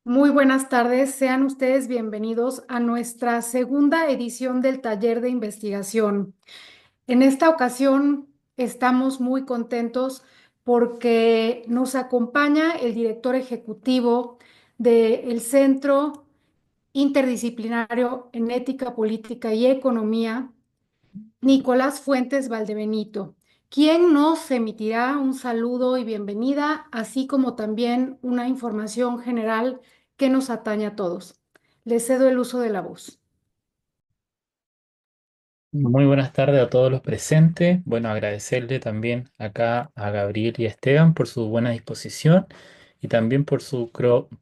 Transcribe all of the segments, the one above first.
Muy buenas tardes, sean ustedes bienvenidos a nuestra segunda edición del taller de investigación. En esta ocasión estamos muy contentos porque nos acompaña el director ejecutivo del Centro Interdisciplinario en Ética, Política y Economía, Nicolás Fuentes Valdebenito, quien nos emitirá un saludo y bienvenida, así como también una información general que nos atañe a todos. Les cedo el uso de la voz. Muy buenas tardes a todos los presentes. Bueno, agradecerle también acá a Gabriel y a Esteban por su buena disposición y también por su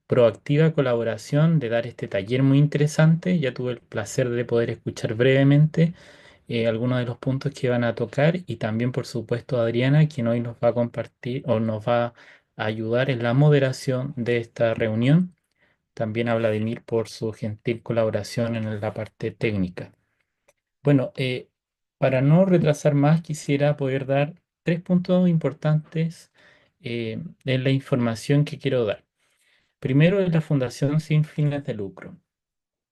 proactiva colaboración de dar este taller muy interesante. Ya tuve el placer de poder escuchar brevemente algunos de los puntos que van a tocar y también, por supuesto, a Adriana, quien hoy nos va a compartir o nos va a ayudar en la moderación de esta reunión. También a Vladimir por su gentil colaboración en la parte técnica. Bueno, para no retrasar más, quisiera poder dar tres puntos importantes en la información que quiero dar. Primero es la Fundación Sin Fines de Lucro.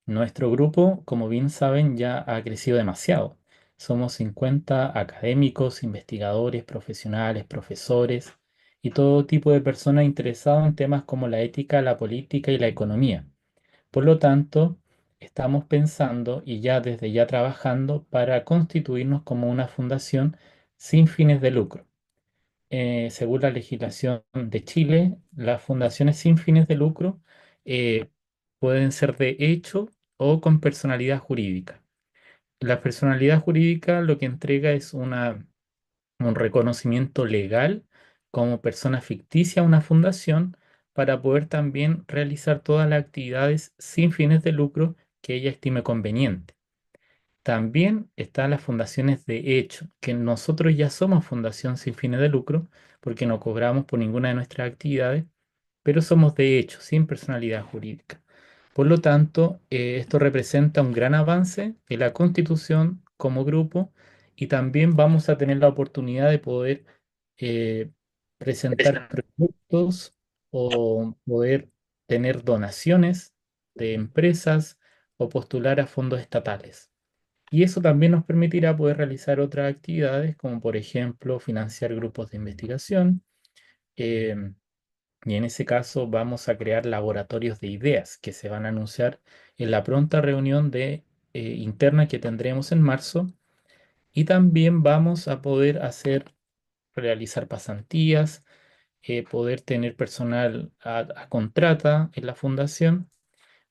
Nuestro grupo, como bien saben, ya ha crecido demasiado. Somos 50 académicos, investigadores, profesionales, profesores y todo tipo de personas interesadas en temas como la ética, la política y la economía. Por lo tanto, estamos pensando y ya desde ya trabajando para constituirnos como una fundación sin fines de lucro. Según la legislación de Chile, las fundaciones sin fines de lucro eh, pueden ser de hecho o con personalidad jurídica. La personalidad jurídica lo que entrega es un reconocimiento legal como persona ficticia a una fundación para poder también realizar todas las actividades sin fines de lucro que ella estime conveniente. También están las fundaciones de hecho, que nosotros ya somos fundación sin fines de lucro porque no cobramos por ninguna de nuestras actividades, pero somos de hecho, sin personalidad jurídica. Por lo tanto, esto representa un gran avance en la constitución como grupo y también vamos a tener la oportunidad de poder eh, presentar proyectos o poder tener donaciones de empresas o postular a fondos estatales. Y eso también nos permitirá poder realizar otras actividades, como por ejemplo financiar grupos de investigación. em, y en ese caso vamos a crear laboratorios de ideas que se van a anunciar en la pronta reunión interna que tendremos en marzo. Y también vamos a poder realizar pasantías, poder tener personal a contrata en la fundación.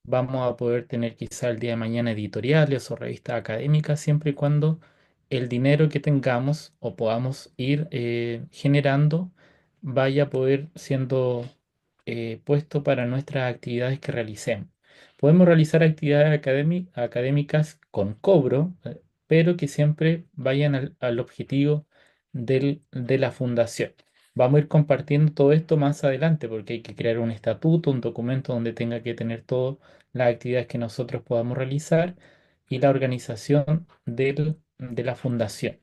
Vamos a poder tener quizá el día de mañana editoriales o revistas académicas siempre y cuando el dinero que tengamos o podamos ir generando vaya a poder siendo puesto para nuestras actividades que realicemos. Podemos realizar actividades académicas con cobro, pero que siempre vayan al objetivo de la fundación. Vamos a ir compartiendo todo esto más adelante porque hay que crear un estatuto, un documento donde tenga que tener todo las actividades que nosotros podamos realizar y la organización de la fundación.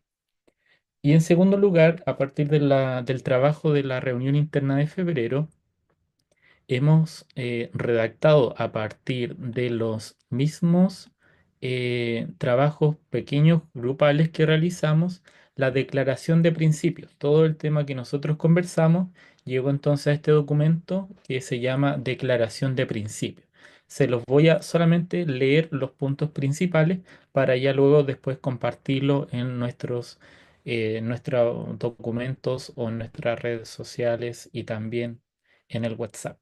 Y en segundo lugar, a partir del trabajo de la reunión interna de febrero, hemos redactado a partir de los mismos trabajos pequeños, grupales que realizamos, la declaración de principios. Todo el tema que nosotros conversamos llegó entonces a este documento que se llama Declaración de Principios. Se los voy a solamente leer los puntos principales para ya luego después compartirlo en nuestros documentos o en nuestras redes sociales y también en el WhatsApp.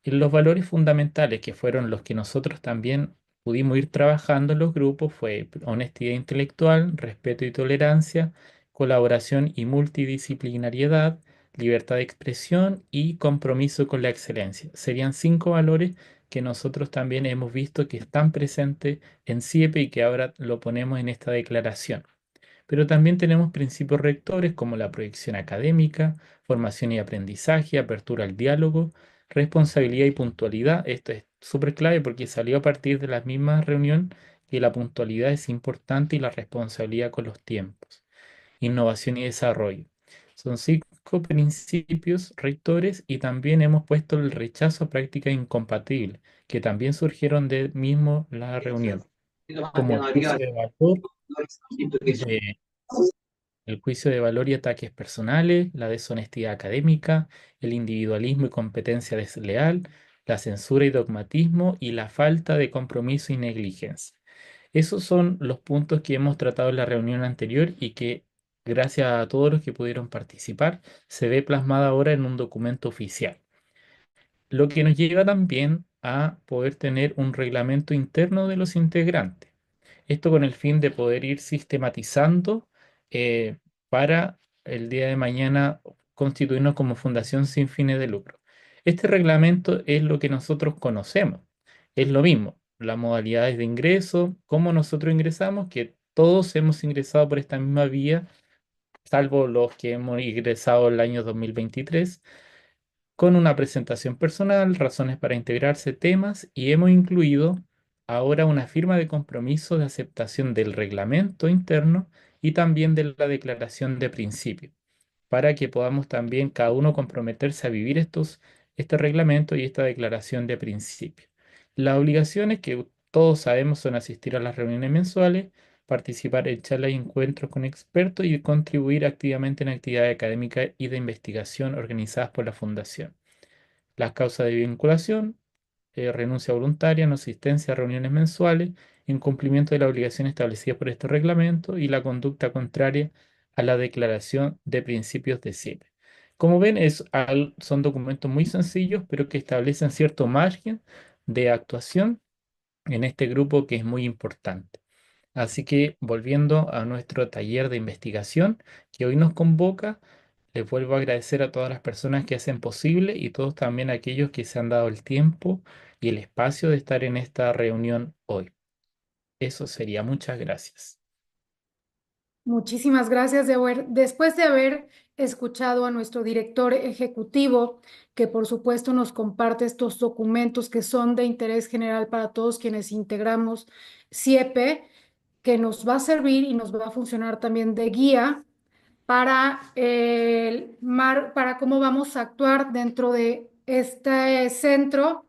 Y los valores fundamentales que fueron los que nosotros también pudimos ir trabajando en los grupos fue honestidad intelectual, respeto y tolerancia, colaboración y multidisciplinariedad, libertad de expresión y compromiso con la excelencia. Serían cinco valores que nosotros también hemos visto que están presentes en CIEPE y que ahora lo ponemos en esta declaración. Pero también tenemos principios rectores como la proyección académica, formación y aprendizaje, apertura al diálogo, responsabilidad y puntualidad. Esto es súper clave porque salió a partir de la misma reunión que la puntualidad es importante y la responsabilidad con los tiempos. Innovación y desarrollo. Son 5 principios rectores y también hemos puesto el rechazo a prácticas incompatibles, que también surgieron de mismo la reunión, como de, el juicio de valor y ataques personales, la deshonestidad académica, el individualismo y competencia desleal, la censura y dogmatismo y la falta de compromiso y negligencia. Esos son los puntos que hemos tratado en la reunión anterior y que, gracias a todos los que pudieron participar, se ve plasmada ahora en un documento oficial. Lo que nos lleva también a poder tener un reglamento interno de los integrantes. Esto con el fin de poder ir sistematizando eh, para el día de mañana constituirnos como fundación sin fines de lucro. Este reglamento es lo que nosotros conocemos. Es lo mismo, las modalidades de ingreso, cómo nosotros ingresamos, que todos hemos ingresado por esta misma vía, salvo los que hemos ingresado el año 2023 con una presentación personal, razones para integrarse, temas, y hemos incluido ahora una firma de compromiso de aceptación del reglamento interno y también de la declaración de principio, para que podamos también cada uno comprometerse a vivir este reglamento y esta declaración de principio. Las obligaciones que todos sabemos son asistir a las reuniones mensuales, participar en charlas y encuentros con expertos y contribuir activamente en actividades académicas y de investigación organizadas por la Fundación. Las causas de vinculación, renuncia voluntaria, no asistencia a reuniones mensuales, incumplimiento de la obligación establecida por este reglamento y la conducta contraria a la declaración de principios de CIEP. Como ven, son documentos muy sencillos, pero que establecen cierto margen de actuación en este grupo que es muy importante. Así que volviendo a nuestro taller de investigación que hoy nos convoca, les vuelvo a agradecer a todas las personas que hacen posible y todos también aquellos que se han dado el tiempo y el espacio de estar en esta reunión hoy. Eso sería. Muchas gracias. Muchísimas gracias después de haber escuchado a nuestro director ejecutivo, que por supuesto nos comparte estos documentos que son de interés general para todos quienes integramos CIEPE, que nos va a servir y nos va a funcionar también de guía para, para cómo vamos a actuar dentro de este centro.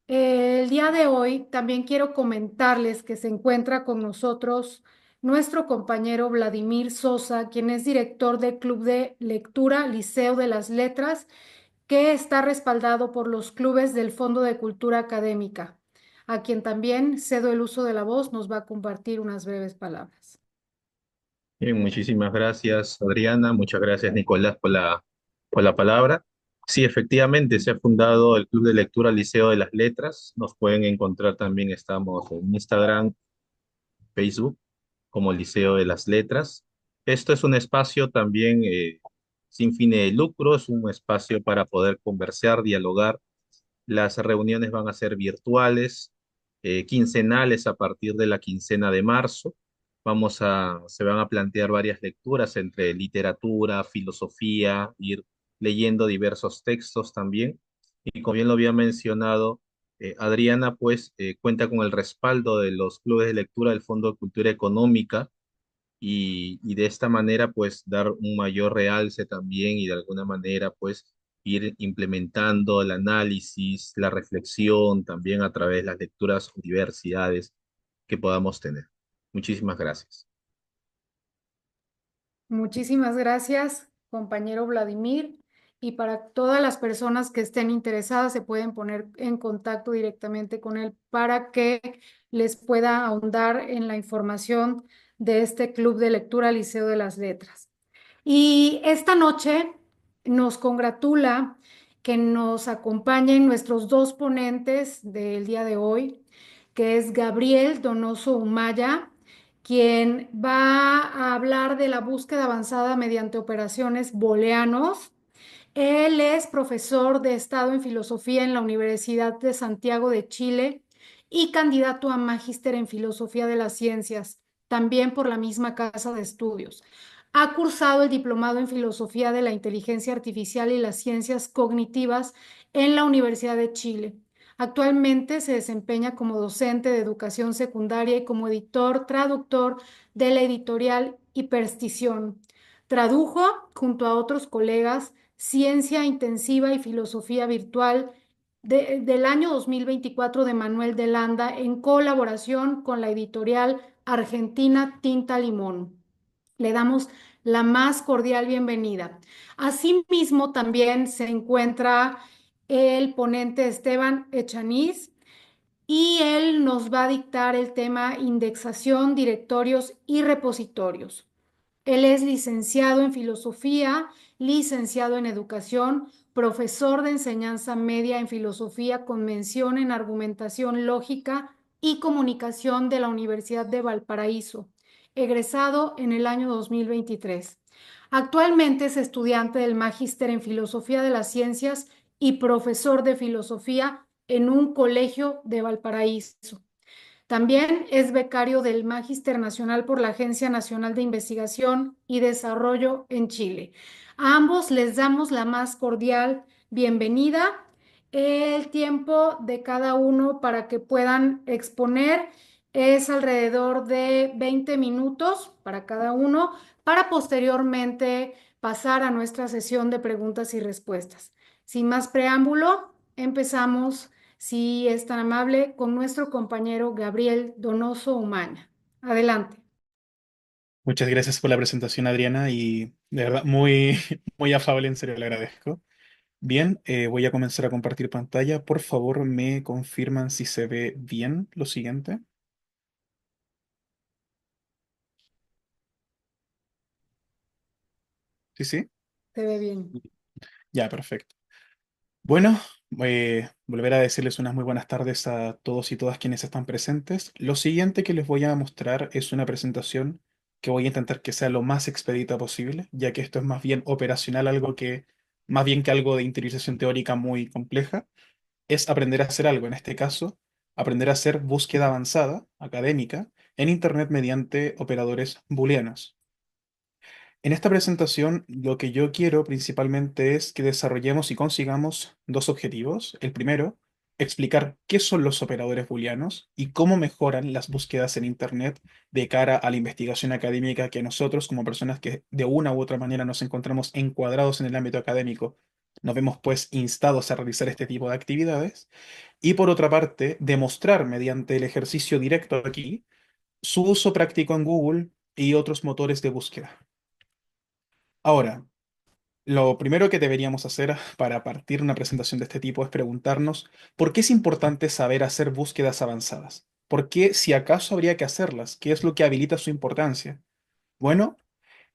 El día de hoy también quiero comentarles que se encuentra con nosotros nuestro compañero Vladimir Sosa, quien es director del Club de Lectura Liceo de las Letras, que está respaldado por los clubes del Fondo de Cultura Académica, a quien también cedo el uso de la voz, nos va a compartir unas breves palabras. Bien, muchísimas gracias, Adriana. Muchas gracias, Nicolás, por la palabra. Sí, efectivamente, se ha fundado el Club de Lectura Liceo de las Letras. Nos pueden encontrar también, estamos en Instagram, Facebook, como Liceo de las Letras. Esto es un espacio también sin fines de lucro, es un espacio para poder conversar, dialogar. Las reuniones van a ser virtuales, quincenales a partir de la quincena de marzo. Se van a plantear varias lecturas entre literatura, filosofía, ir leyendo diversos textos también. Y como bien lo había mencionado, Adriana, pues cuenta con el respaldo de los clubes de lectura del Fondo de Cultura Económica y de esta manera pues dar un mayor realce también y de alguna manera pues ir implementando el análisis, la reflexión también a través de las lecturas universidades que podamos tener. Muchísimas gracias. Muchísimas gracias, compañero Vladimir. Y para todas las personas que estén interesadas, se pueden poner en contacto directamente con él para que les pueda ahondar en la información de este Club de Lectura Liceo de las Letras. Y esta noche nos congratula que nos acompañen nuestros dos ponentes del día de hoy, que es Gabriel Donoso Humaya, quien va a hablar de la búsqueda avanzada mediante operaciones booleanos. Él es profesor de Estado en Filosofía en la Universidad de Santiago de Chile y candidato a magíster en Filosofía de las Ciencias, también por la misma casa de estudios. Ha cursado el diplomado en Filosofía de la Inteligencia Artificial y las Ciencias Cognitivas en la Universidad de Chile. Actualmente se desempeña como docente de educación secundaria y como editor, traductor de la editorial Hiperstición. Tradujo, junto a otros colegas, Ciencia Intensiva y Filosofía Virtual del año 2024 de Manuel de Landa en colaboración con la editorial argentina Tinta Limón. Le damos la más cordial bienvenida. Asimismo, también se encuentra el ponente Esteban Echaniz y él nos va a dictar el tema indexación, directorios y repositorios. Él es licenciado en filosofía, licenciado en educación, profesor de enseñanza media en filosofía con mención en argumentación lógica y comunicación de la Universidad de Valparaíso, egresado en el año 2023. Actualmente es estudiante del Magíster en Filosofía de las Ciencias y profesor de filosofía en un colegio de Valparaíso. También es becario del Magíster Nacional por la Agencia Nacional de Investigación y Desarrollo en Chile. A ambos les damos la más cordial bienvenida. El tiempo de cada uno para que puedan exponer es alrededor de 20 minutos para cada uno, para posteriormente pasar a nuestra sesión de preguntas y respuestas. Sin más preámbulo, empezamos, si es tan amable, con nuestro compañero Gabriel Donoso Umaña. Adelante. Muchas gracias por la presentación, Adriana, y de verdad muy, muy afable, en serio, le agradezco. Bien, voy a comenzar a compartir pantalla. Por favor, me confirman si se ve bien lo siguiente. Sí, sí. Se ve bien. Ya, perfecto. Bueno, volver a decirles unas muy buenas tardes a todos y todas quienes están presentes. Lo siguiente que les voy a mostrar es una presentación que voy a intentar que sea lo más expedita posible, ya que esto es más bien operacional, más bien que algo de interiorización teórica muy compleja. Es aprender a hacer algo, en este caso, aprender a hacer búsqueda avanzada, académica, en Internet mediante operadores booleanos. En esta presentación, lo que yo quiero principalmente es que desarrollemos y consigamos dos objetivos. El primero, explicar qué son los operadores booleanos y cómo mejoran las búsquedas en Internet de cara a la investigación académica que nosotros, como personas que de una u otra manera nos encontramos encuadrados en el ámbito académico, nos vemos pues instados a realizar este tipo de actividades. Y por otra parte, demostrar mediante el ejercicio directo aquí su uso práctico en Google y otros motores de búsqueda. Ahora, lo primero que deberíamos hacer para partir una presentación de este tipo es preguntarnos por qué es importante saber hacer búsquedas avanzadas. ¿Por qué, si acaso habría que hacerlas? ¿Qué es lo que habilita su importancia? Bueno,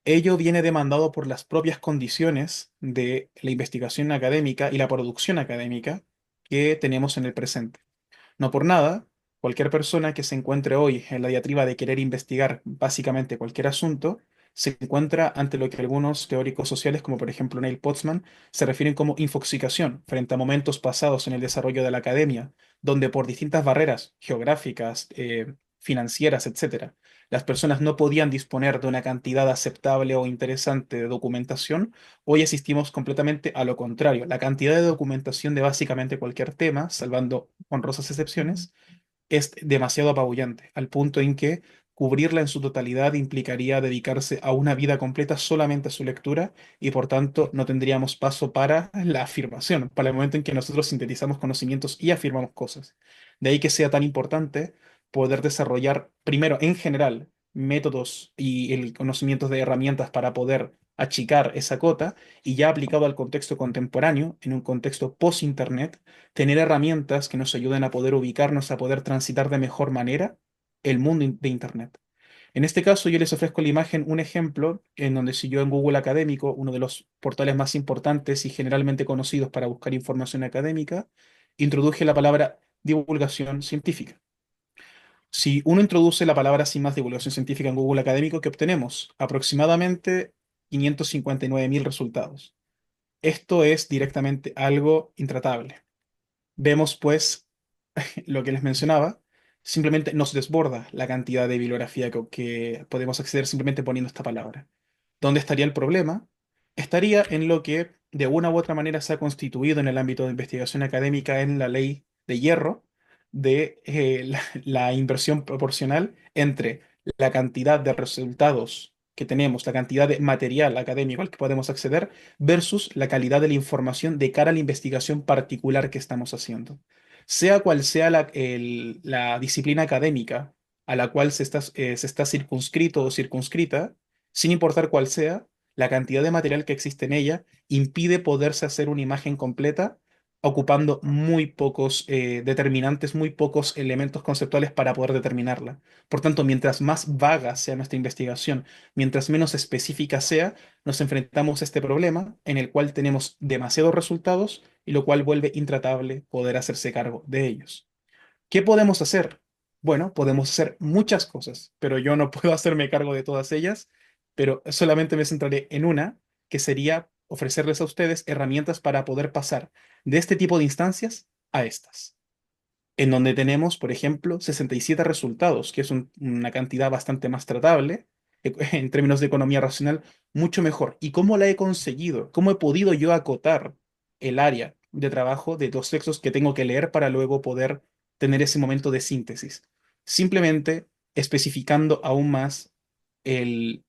ello viene demandado por las propias condiciones de la investigación académica y la producción académica que tenemos en el presente. No por nada, cualquier persona que se encuentre hoy en la diatriba de querer investigar básicamente cualquier asunto, se encuentra ante lo que algunos teóricos sociales, como por ejemplo Neil Postman, se refieren como infoxicación frente a momentos pasados en el desarrollo de la academia, donde por distintas barreras geográficas, financieras, etcétera, las personas no podían disponer de una cantidad aceptable o interesante de documentación. Hoy asistimos completamente a lo contrario. La cantidad de documentación de básicamente cualquier tema, salvando honrosas excepciones, es demasiado apabullante, al punto en que cubrirla en su totalidad implicaría dedicarse a una vida completa solamente a su lectura y por tanto no tendríamos paso para la afirmación, para el momento en que nosotros sintetizamos conocimientos y afirmamos cosas. De ahí que sea tan importante poder desarrollar primero en general métodos y el conocimientos de herramientas para poder achicar esa cota y ya aplicado al contexto contemporáneo, en un contexto post-internet, tener herramientas que nos ayuden a poder ubicarnos, a poder transitar de mejor manera el mundo de Internet. En este caso, yo les ofrezco la imagen un ejemplo en donde si yo en Google Académico, uno de los portales más importantes y generalmente conocidos para buscar información académica, introduje la palabra divulgación científica. Si uno introduce la palabra sin más divulgación científica en Google Académico, ¿qué obtenemos? Aproximadamente 559.000 resultados. Esto es directamente algo intratable. Vemos pues lo que les mencionaba, simplemente nos desborda la cantidad de bibliografía que podemos acceder simplemente poniendo esta palabra. ¿Dónde estaría el problema? Estaría en lo que de una u otra manera se ha constituido en el ámbito de investigación académica en la ley de hierro de la inversión proporcional entre la cantidad de resultados que tenemos, la cantidad de material académico al que podemos acceder, versus la calidad de la información de cara a la investigación particular que estamos haciendo. Sea cual sea la disciplina académica a la cual se está circunscrito o circunscrita, sin importar cuál sea, la cantidad de material que existe en ella impide poderse hacer una imagen completa ocupando muy pocos determinantes, muy pocos elementos conceptuales para poder determinarla. Por tanto, mientras más vaga sea nuestra investigación, mientras menos específica sea, nos enfrentamos a este problema en el cual tenemos demasiados resultados y lo cual vuelve intratable poder hacerse cargo de ellos. ¿Qué podemos hacer? Bueno, podemos hacer muchas cosas, pero yo no puedo hacerme cargo de todas ellas, pero solamente me centraré en una, que sería ofrecerles a ustedes herramientas para poder pasar de este tipo de instancias a estas, en donde tenemos, por ejemplo, 67 resultados, que es una cantidad bastante más tratable, en términos de economía racional, mucho mejor. ¿Y cómo la he conseguido? ¿Cómo he podido yo acotar el área de trabajo de los textos que tengo que leer para luego poder tener ese momento de síntesis? Simplemente especificando aún más el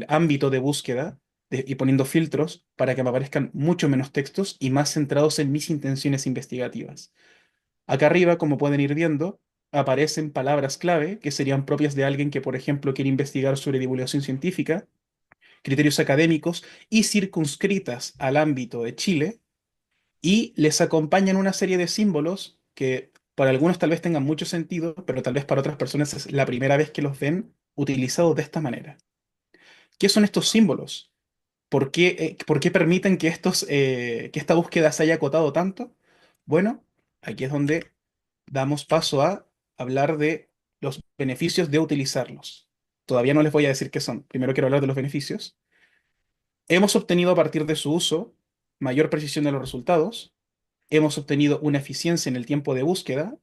ámbito de búsqueda y poniendo filtros para que me aparezcan mucho menos textos y más centrados en mis intenciones investigativas. Acá arriba, como pueden ir viendo, aparecen palabras clave que serían propias de alguien que, por ejemplo, quiere investigar sobre divulgación científica, criterios académicos y circunscritas al ámbito de Chile, y les acompañan una serie de símbolos que para algunos tal vez tengan mucho sentido, pero tal vez para otras personas es la primera vez que los ven utilizados de esta manera. ¿Qué son estos símbolos? ¿Por qué permiten que que esta búsqueda se haya acotado tanto? Bueno, aquí es donde damos paso a hablar de los beneficios de utilizarlos. Todavía no les voy a decir qué son. Primero quiero hablar de los beneficios. Hemos obtenido a partir de su uso mayor precisión de los resultados. Hemos obtenido una eficiencia en el tiempo de búsqueda,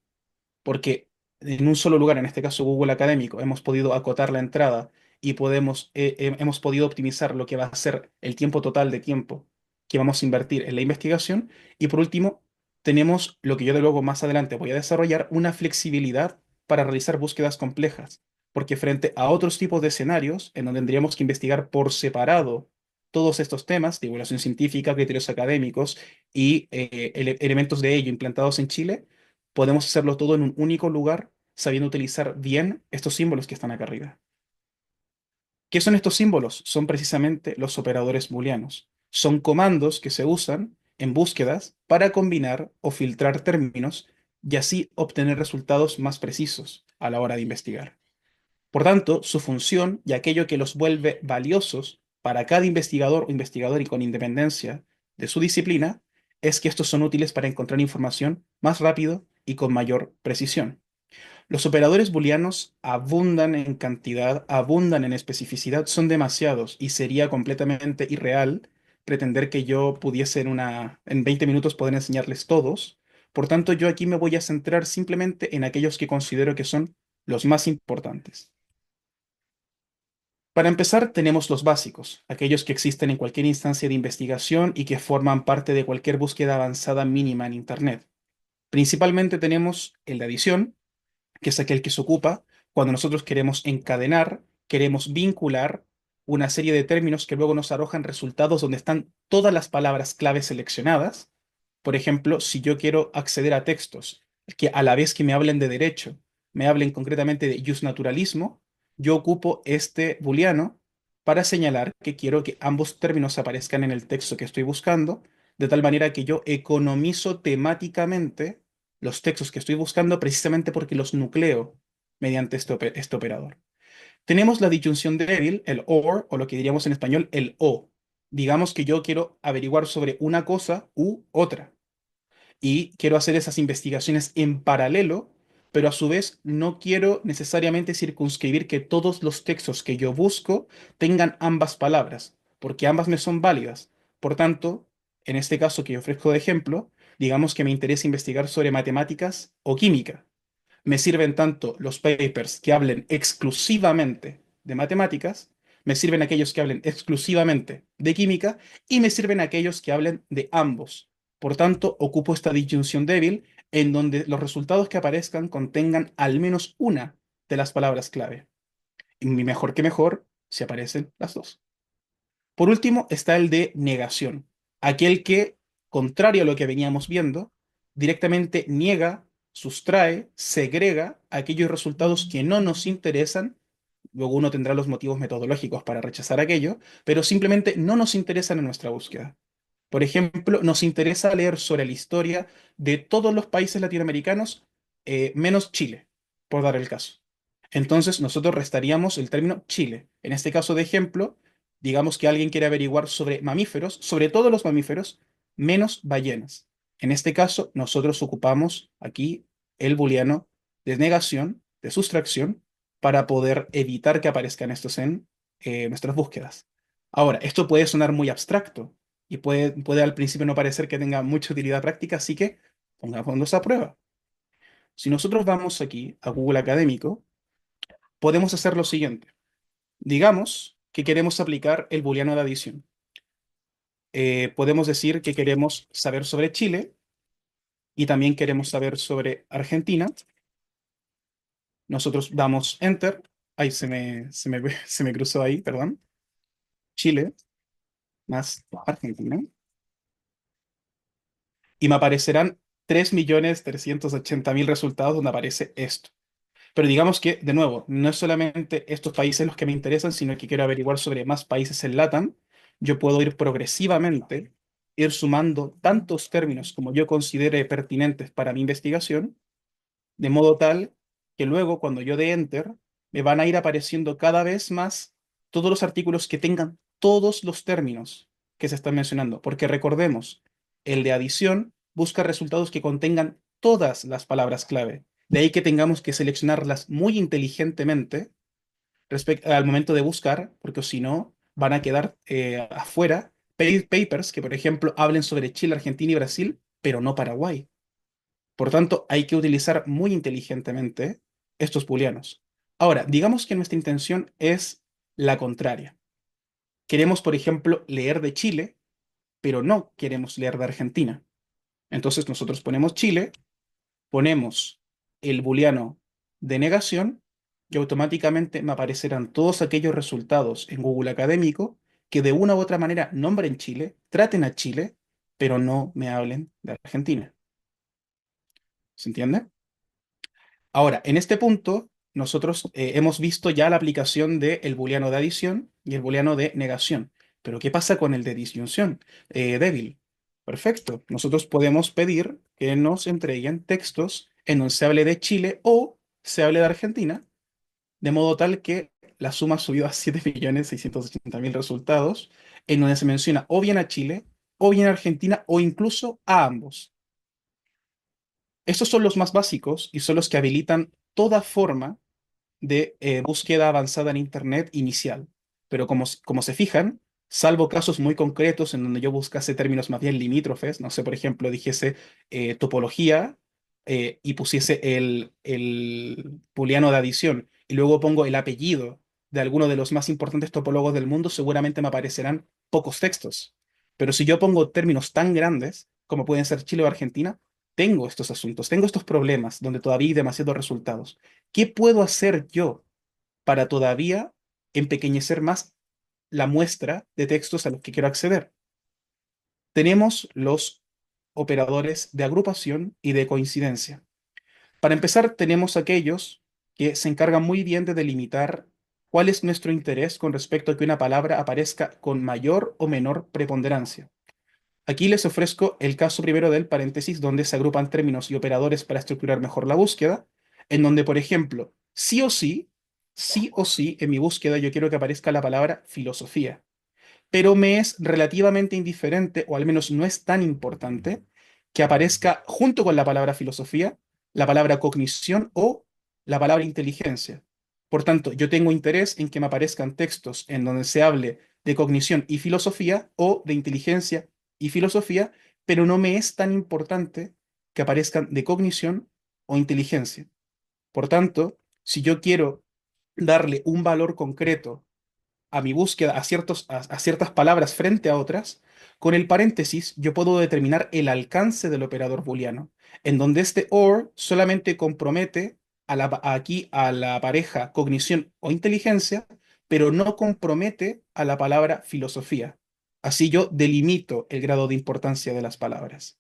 porque en un solo lugar, en este caso Google Académico, hemos podido acotar la entrada y hemos podido optimizar lo que va a ser el tiempo total de tiempo que vamos a invertir en la investigación. Y por último, tenemos lo que yo de luego más adelante voy a desarrollar, una flexibilidad para realizar búsquedas complejas, porque frente a otros tipos de escenarios en donde tendríamos que investigar por separado todos estos temas, divulgación científica, criterios académicos y elementos de ello implantados en Chile, podemos hacerlo todo en un único lugar, sabiendo utilizar bien estos símbolos que están acá arriba. ¿Qué son estos símbolos? Son precisamente los operadores booleanos. Son comandos que se usan en búsquedas para combinar o filtrar términos y así obtener resultados más precisos a la hora de investigar. Por tanto, su función y aquello que los vuelve valiosos para cada investigador o investigador y con independencia de su disciplina es que estos son útiles para encontrar información más rápido y con mayor precisión. Los operadores booleanos abundan en cantidad, abundan en especificidad, son demasiados y sería completamente irreal pretender que yo pudiese en 20 minutos poder enseñarles todos. Por tanto, yo aquí me voy a centrar simplemente en aquellos que considero que son los más importantes. Para empezar, tenemos los básicos, aquellos que existen en cualquier instancia de investigación y que forman parte de cualquier búsqueda avanzada mínima en Internet. Principalmente tenemos el de adición, que es aquel que se ocupa cuando nosotros queremos encadenar, queremos vincular una serie de términos que luego nos arrojan resultados donde están todas las palabras clave seleccionadas. Por ejemplo, si yo quiero acceder a textos que a la vez que me hablen de derecho, me hablen concretamente de justnaturalismo, yo ocupo este booleano para señalar que quiero que ambos términos aparezcan en el texto que estoy buscando, de tal manera que yo economizo temáticamente los textos que estoy buscando precisamente porque los nucleo mediante este operador. Tenemos la disyunción débil, el or, o lo que diríamos en español, el o. Digamos que yo quiero averiguar sobre una cosa u otra y quiero hacer esas investigaciones en paralelo, pero a su vez no quiero necesariamente circunscribir que todos los textos que yo busco tengan ambas palabras, porque ambas me son válidas. Por tanto, en este caso que yo ofrezco de ejemplo, digamos que me interesa investigar sobre matemáticas o química. Me sirven tanto los papers que hablen exclusivamente de matemáticas, me sirven aquellos que hablen exclusivamente de química y me sirven aquellos que hablen de ambos. Por tanto, ocupo esta disyunción débil en donde los resultados que aparezcan contengan al menos una de las palabras clave. Y mejor que mejor, si aparecen las dos. Por último, está el de negación, aquel que, contrario a lo que veníamos viendo, directamente niega, sustrae, segrega aquellos resultados que no nos interesan. Luego uno tendrá los motivos metodológicos para rechazar aquello, pero simplemente no nos interesan en nuestra búsqueda. Por ejemplo, nos interesa leer sobre la historia de todos los países latinoamericanos, menos Chile, por dar el caso. Entonces, nosotros restaríamos el término Chile. En este caso de ejemplo, digamos que alguien quiere averiguar sobre mamíferos, sobre todos los mamíferos, menos ballenas. En este caso, nosotros ocupamos aquí el booleano de negación, de sustracción, para poder evitar que aparezcan estos en nuestras búsquedas. Ahora, esto puede sonar muy abstracto y puede al principio no parecer que tenga mucha utilidad práctica, así que pongamos a prueba. Si nosotros vamos aquí a Google Académico, podemos hacer lo siguiente. Digamos que queremos aplicar el booleano de adición. Podemos decir que queremos saber sobre Chile y también queremos saber sobre Argentina. Nosotros damos Enter. Ahí se me cruzó ahí, perdón. Chile más Argentina. Y me aparecerán 3.380.000 resultados donde aparece esto. Pero digamos que, de nuevo, no es solamente estos países los que me interesan, sino que quiero averiguar sobre más países en LATAM. Yo puedo ir progresivamente, ir sumando tantos términos como yo considere pertinentes para mi investigación, de modo tal que luego, cuando yo dé Enter, me van a ir apareciendo cada vez más todos los artículos que tengan todos los términos que se están mencionando. Porque recordemos, el de adición busca resultados que contengan todas las palabras clave. De ahí que tengamos que seleccionarlas muy inteligentemente al momento de buscar, porque si no, van a quedar afuera papers que, por ejemplo, hablen sobre Chile, Argentina y Brasil, pero no Paraguay. Por tanto, hay que utilizar muy inteligentemente estos booleanos. Ahora, digamos que nuestra intención es la contraria. Queremos, por ejemplo, leer de Chile, pero no queremos leer de Argentina. Entonces nosotros ponemos Chile, ponemos el booleano de negación y automáticamente me aparecerán todos aquellos resultados en Google Académico que de una u otra manera nombren Chile, traten a Chile, pero no me hablen de Argentina. ¿Se entiende? Ahora, en este punto, nosotros hemos visto ya la aplicación del booleano de adición y el booleano de negación. Pero ¿qué pasa con el de disyunción? Débil. Perfecto. Nosotros podemos pedir que nos entreguen textos en donde se hable de Chile o se hable de Argentina, de modo tal que la suma subió a 7.680.000 resultados, en donde se menciona o bien a Chile, o bien a Argentina, o incluso a ambos. Estos son los más básicos y son los que habilitan toda forma de búsqueda avanzada en Internet inicial. Pero como se fijan, salvo casos muy concretos en donde yo buscase términos más bien limítrofes, no sé, por ejemplo, dijese topología y pusiese el booleano de adición y luego pongo el apellido de alguno de los más importantes topólogos del mundo, seguramente me aparecerán pocos textos. Pero si yo pongo términos tan grandes como pueden ser Chile o Argentina, tengo estos asuntos, tengo estos problemas donde todavía hay demasiados resultados. ¿Qué puedo hacer yo para todavía empequeñecer más la muestra de textos a los que quiero acceder? Tenemos los operadores de agrupación y de coincidencia. Para empezar, tenemos aquellos que se encargan muy bien de delimitar cuál es nuestro interés con respecto a que una palabra aparezca con mayor o menor preponderancia. Aquí les ofrezco el caso primero del paréntesis, donde se agrupan términos y operadores para estructurar mejor la búsqueda, en donde, por ejemplo, sí o sí, en mi búsqueda yo quiero que aparezca la palabra filosofía, pero me es relativamente indiferente, o al menos no es tan importante, que aparezca junto con la palabra filosofía la palabra cognición o la palabra inteligencia. Por tanto, yo tengo interés en que me aparezcan textos en donde se hable de cognición y filosofía o de inteligencia y filosofía, pero no me es tan importante que aparezcan de cognición o inteligencia. Por tanto, si yo quiero darle un valor concreto a mi búsqueda, a ciertas palabras frente a otras, con el paréntesis yo puedo determinar el alcance del operador booleano, en donde este OR solamente compromete aquí a la pareja cognición o inteligencia, pero no compromete a la palabra filosofía. Así yo delimito el grado de importancia de las palabras.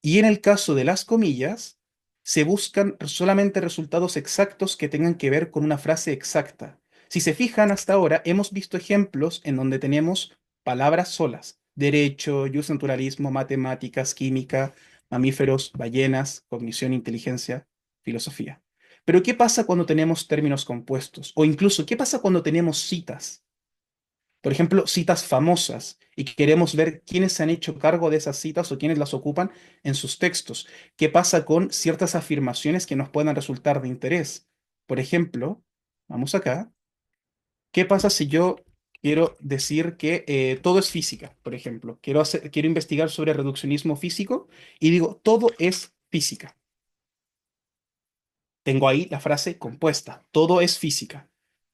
Y en el caso de las comillas, se buscan solamente resultados exactos que tengan que ver con una frase exacta. Si se fijan hasta ahora, hemos visto ejemplos en donde tenemos palabras solas: derecho, naturalismo, matemáticas, química, mamíferos, ballenas, cognición, inteligencia, filosofía. Pero ¿qué pasa cuando tenemos términos compuestos? O incluso, ¿qué pasa cuando tenemos citas? Por ejemplo, citas famosas y que queremos ver quiénes se han hecho cargo de esas citas o quiénes las ocupan en sus textos. ¿Qué pasa con ciertas afirmaciones que nos puedan resultar de interés? Por ejemplo, vamos acá. ¿Qué pasa si yo quiero decir que todo es física? Por ejemplo, quiero investigar sobre reduccionismo físico y digo, todo es física. Tengo ahí la frase compuesta: todo es física.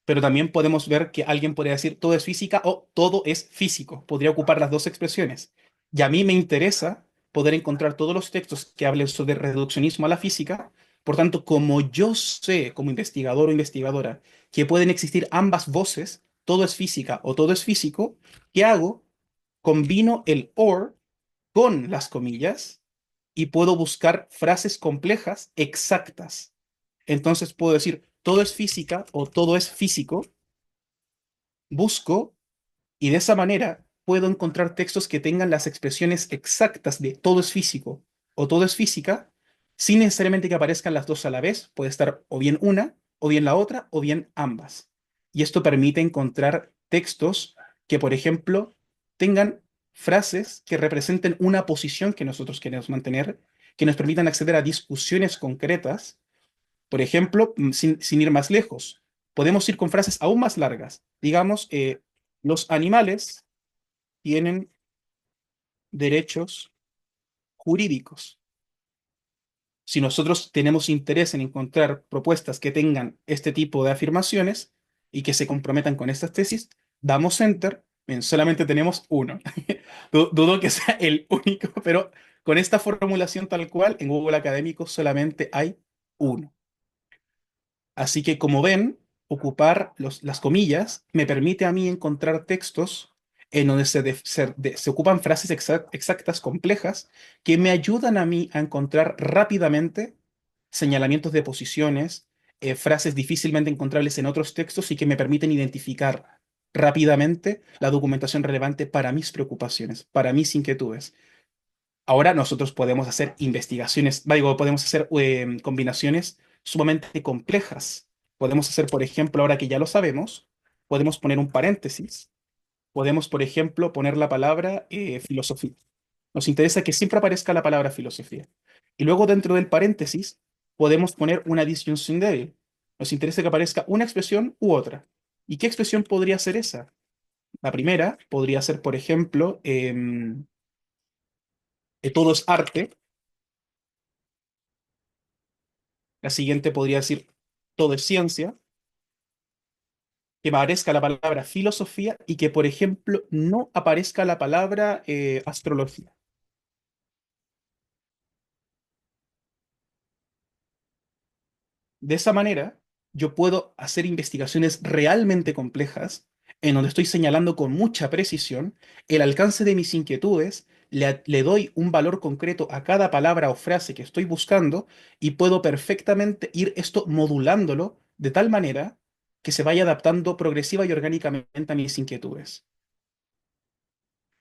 Pero también podemos ver que alguien podría decir todo es física o todo es físico. Podría ocupar las dos expresiones. Y a mí me interesa poder encontrar todos los textos que hablen sobre reduccionismo a la física. Por tanto, como yo sé, como investigador o investigadora, que pueden existir ambas voces, todo es física o todo es físico, ¿qué hago? Combino el or con las comillas y puedo buscar frases complejas exactas. Entonces puedo decir todo es física o todo es físico, busco, y de esa manera puedo encontrar textos que tengan las expresiones exactas de todo es físico o todo es física, sin necesariamente que aparezcan las dos a la vez. Puede estar o bien una, o bien la otra, o bien ambas. Y esto permite encontrar textos que, por ejemplo, tengan frases que representen una posición que nosotros queremos mantener, que nos permitan acceder a discusiones concretas. Por ejemplo, sin ir más lejos, podemos ir con frases aún más largas. Digamos, los animales tienen derechos jurídicos. Si nosotros tenemos interés en encontrar propuestas que tengan este tipo de afirmaciones y que se comprometan con estas tesis, damos enter. Bien, solamente tenemos uno. Dudo que sea el único, pero con esta formulación tal cual, en Google Académico solamente hay uno. Así que, como ven, ocupar las comillas me permite a mí encontrar textos en donde se ocupan frases exactas complejas que me ayudan a mí a encontrar rápidamente señalamientos de posiciones, frases difícilmente encontrables en otros textos y que me permiten identificar rápidamente la documentación relevante para mis preocupaciones, para mis inquietudes. Ahora nosotros podemos hacer investigaciones, digo, podemos hacer combinaciones sumamente complejas. Podemos hacer, por ejemplo, ahora que ya lo sabemos, podemos poner un paréntesis. Podemos, por ejemplo, poner la palabra filosofía. Nos interesa que siempre aparezca la palabra filosofía. Y luego dentro del paréntesis podemos poner una disyunción débil. Nos interesa que aparezca una expresión u otra. ¿Y qué expresión podría ser esa? La primera podría ser, por ejemplo, todo es arte. La siguiente podría decir todo es ciencia, que aparezca la palabra filosofía y que, por ejemplo, no aparezca la palabra astrología. De esa manera, yo puedo hacer investigaciones realmente complejas en donde estoy señalando con mucha precisión el alcance de mis inquietudes, le doy un valor concreto a cada palabra o frase que estoy buscando y puedo perfectamente ir esto modulándolo de tal manera que se vaya adaptando progresiva y orgánicamente a mis inquietudes.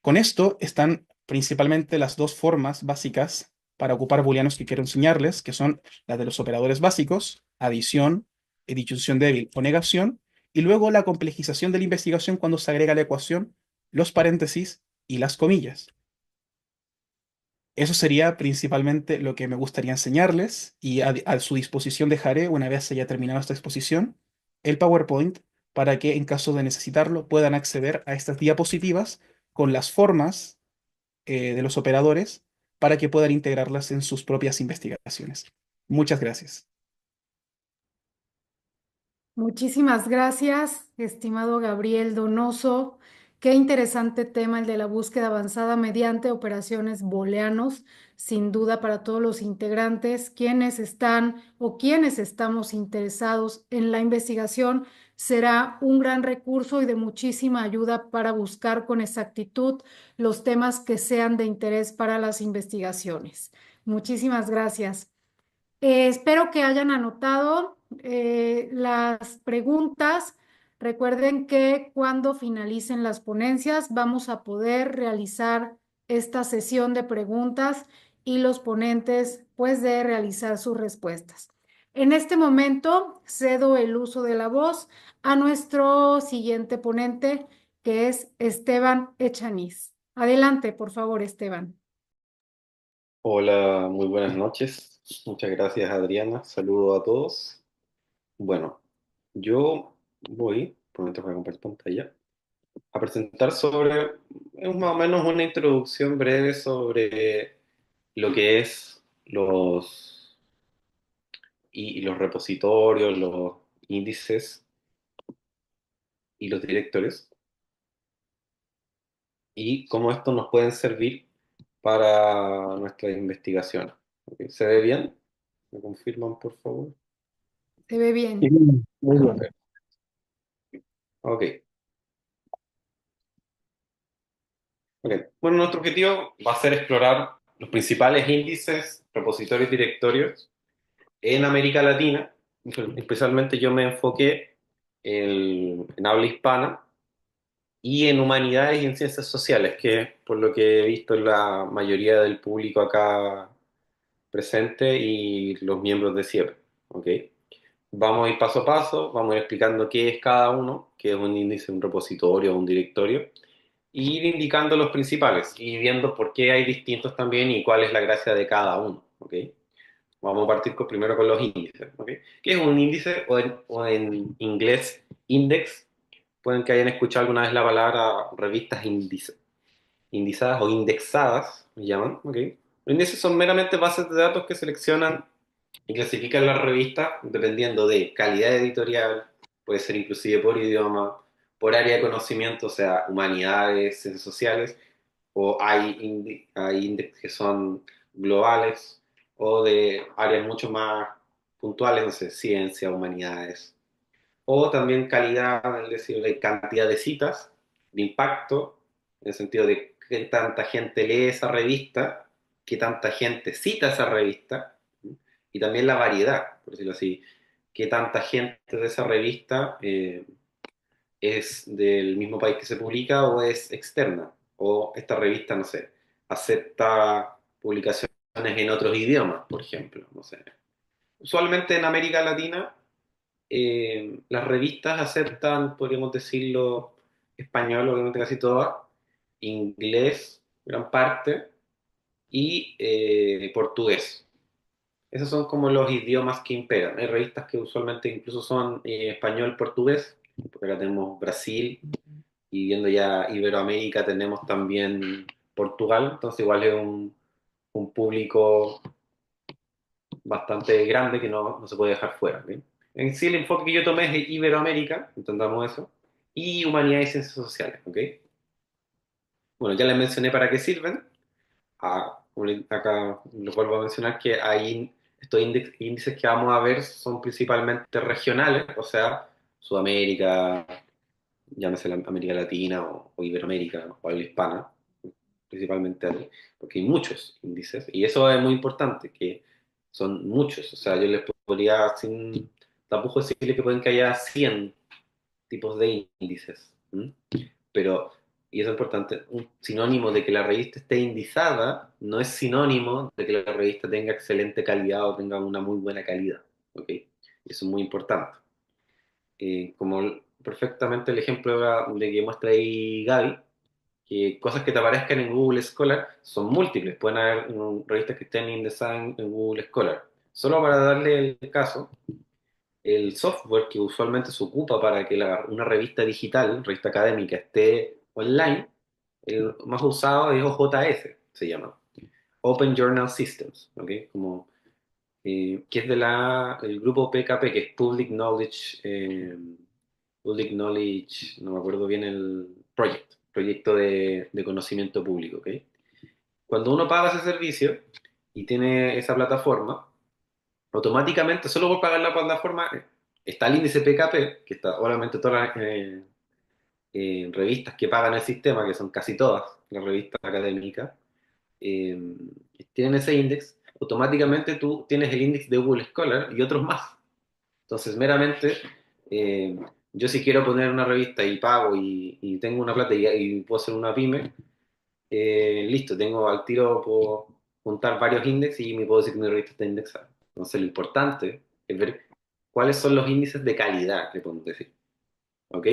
Con esto están principalmente las dos formas básicas para ocupar booleanos que quiero enseñarles, que son las de los operadores básicos: adición, disyunción débil o negación, y luego la complejización de la investigación cuando se agrega a la ecuación los paréntesis y las comillas. Eso sería principalmente lo que me gustaría enseñarles, y a su disposición dejaré, una vez haya terminado esta exposición, el PowerPoint para que en caso de necesitarlo puedan acceder a estas diapositivas con las formas de los operadores para que puedan integrarlas en sus propias investigaciones. Muchas gracias. Muchísimas gracias, estimado Gabriel Donoso. Qué interesante tema el de la búsqueda avanzada mediante operaciones booleanos, sin duda para todos los integrantes, quienes están o quienes estamos interesados en la investigación, será un gran recurso y de muchísima ayuda para buscar con exactitud los temas que sean de interés para las investigaciones. Muchísimas gracias. Espero que hayan anotado las preguntas. Recuerden que cuando finalicen las ponencias vamos a poder realizar esta sesión de preguntas y los ponentes pues de realizar sus respuestas. En este momento cedo el uso de la voz a nuestro siguiente ponente, que es Esteban Echaniz. Adelante, por favor, Esteban. Hola, muy buenas noches. Muchas gracias, Adriana. Saludo a todos. Bueno, yo voy, por mientras voy a compartir pantalla, a presentar sobre, es más o menos una introducción breve sobre lo que es y los repositorios, los índices y los directorios, y cómo estos nos pueden servir para nuestras investigaciones. ¿Ok? ¿Se ve bien? ¿Me confirman, por favor? Se ve Sí, bien. muy bien. Ok. Ok. Bueno, nuestro objetivo va a ser explorar los principales índices, repositorios y directorios en América Latina. Especialmente yo me enfoqué en habla hispana y en humanidades y en ciencias sociales, que por lo que he visto es la mayoría del público acá presente y los miembros de CIEP. ¿Ok? Vamos a ir paso a paso, vamos a ir explicando qué es cada uno, qué es un índice, un repositorio o un directorio, y ir indicando los principales y viendo por qué hay distintos también y cuál es la gracia de cada uno. ¿Ok? Vamos a partir primero con los índices. ¿Ok? ¿Qué es un índice o en inglés index? Pueden que hayan escuchado alguna vez la palabra revistas indizadas o indexadas, me llaman. ¿Ok? Los índices son meramente bases de datos que seleccionan y clasifican las revistas dependiendo de calidad editorial, puede ser inclusive por idioma, por área de conocimiento, o sea, humanidades, ciencias sociales, o hay índices que son globales o de áreas mucho más puntuales, no sé, ciencia, humanidades, o también calidad, es decir, de cantidad de citas, de impacto, en el sentido de qué tanta gente lee esa revista, qué tanta gente cita esa revista, y también la variedad, por decirlo así, qué tanta gente de esa revista es del mismo país que se publica o es externa, o esta revista, no sé, acepta publicaciones en otros idiomas, por ejemplo, no sé. Usualmente en América Latina las revistas aceptan, podríamos decirlo, español, obviamente casi todas, inglés, gran parte, y portugués. Esos son como los idiomas que imperan. Hay revistas que usualmente incluso son español-portugués, porque acá tenemos Brasil, y viendo ya Iberoamérica tenemos también Portugal, entonces igual es un público bastante grande que no se puede dejar fuera. ¿Sí? En sí, el enfoque que yo tomé es de Iberoamérica, entendamos eso, y humanidades y ciencias sociales. ¿Ok? Bueno, ya les mencioné para qué sirven. Acá les vuelvo a mencionar que hay estos índices que vamos a ver son principalmente regionales, o sea, Sudamérica, llámese la América Latina o Iberoamérica o habla hispana, principalmente ahí, porque hay muchos índices, y eso es muy importante, que son muchos, o sea, yo les podría sin tampoco decirle que pueden que haya 100 tipos de índices, ¿m? Pero, y eso es importante, un sinónimo de que la revista esté indizada no es sinónimo de que la revista tenga excelente calidad o tenga una muy buena calidad, ¿ok? Y eso es muy importante. Como perfectamente el ejemplo de que muestra ahí Gaby, que cosas que te aparezcan en Google Scholar son múltiples, pueden haber revistas que estén indexadas en Google Scholar. Solo para darle el caso, el software que usualmente se ocupa para que una revista digital, revista académica, esté online, el más usado es OJS, se llama, Open Journal Systems, ¿ok? Que es el grupo PKP, que es Public Knowledge, no me acuerdo bien el Project proyecto de conocimiento público, ¿ok? Cuando uno paga ese servicio y tiene esa plataforma, automáticamente, solo por pagar la plataforma, está el índice PKP, que está obviamente todas las revistas que pagan el sistema, que son casi todas las revistas académicas, eh, tienen ese índice. Automáticamente tú tienes el índice de Google Scholar y otros más. Entonces, meramente, eh, yo si quiero poner una revista y pago y tengo una plata y puedo hacer una pyme, listo, tengo al tiro, puedo juntar varios índices y me puedo decir que mi revista está indexada. Entonces, lo importante es ver cuáles son los índices de calidad, le podemos decir. ¿Ok?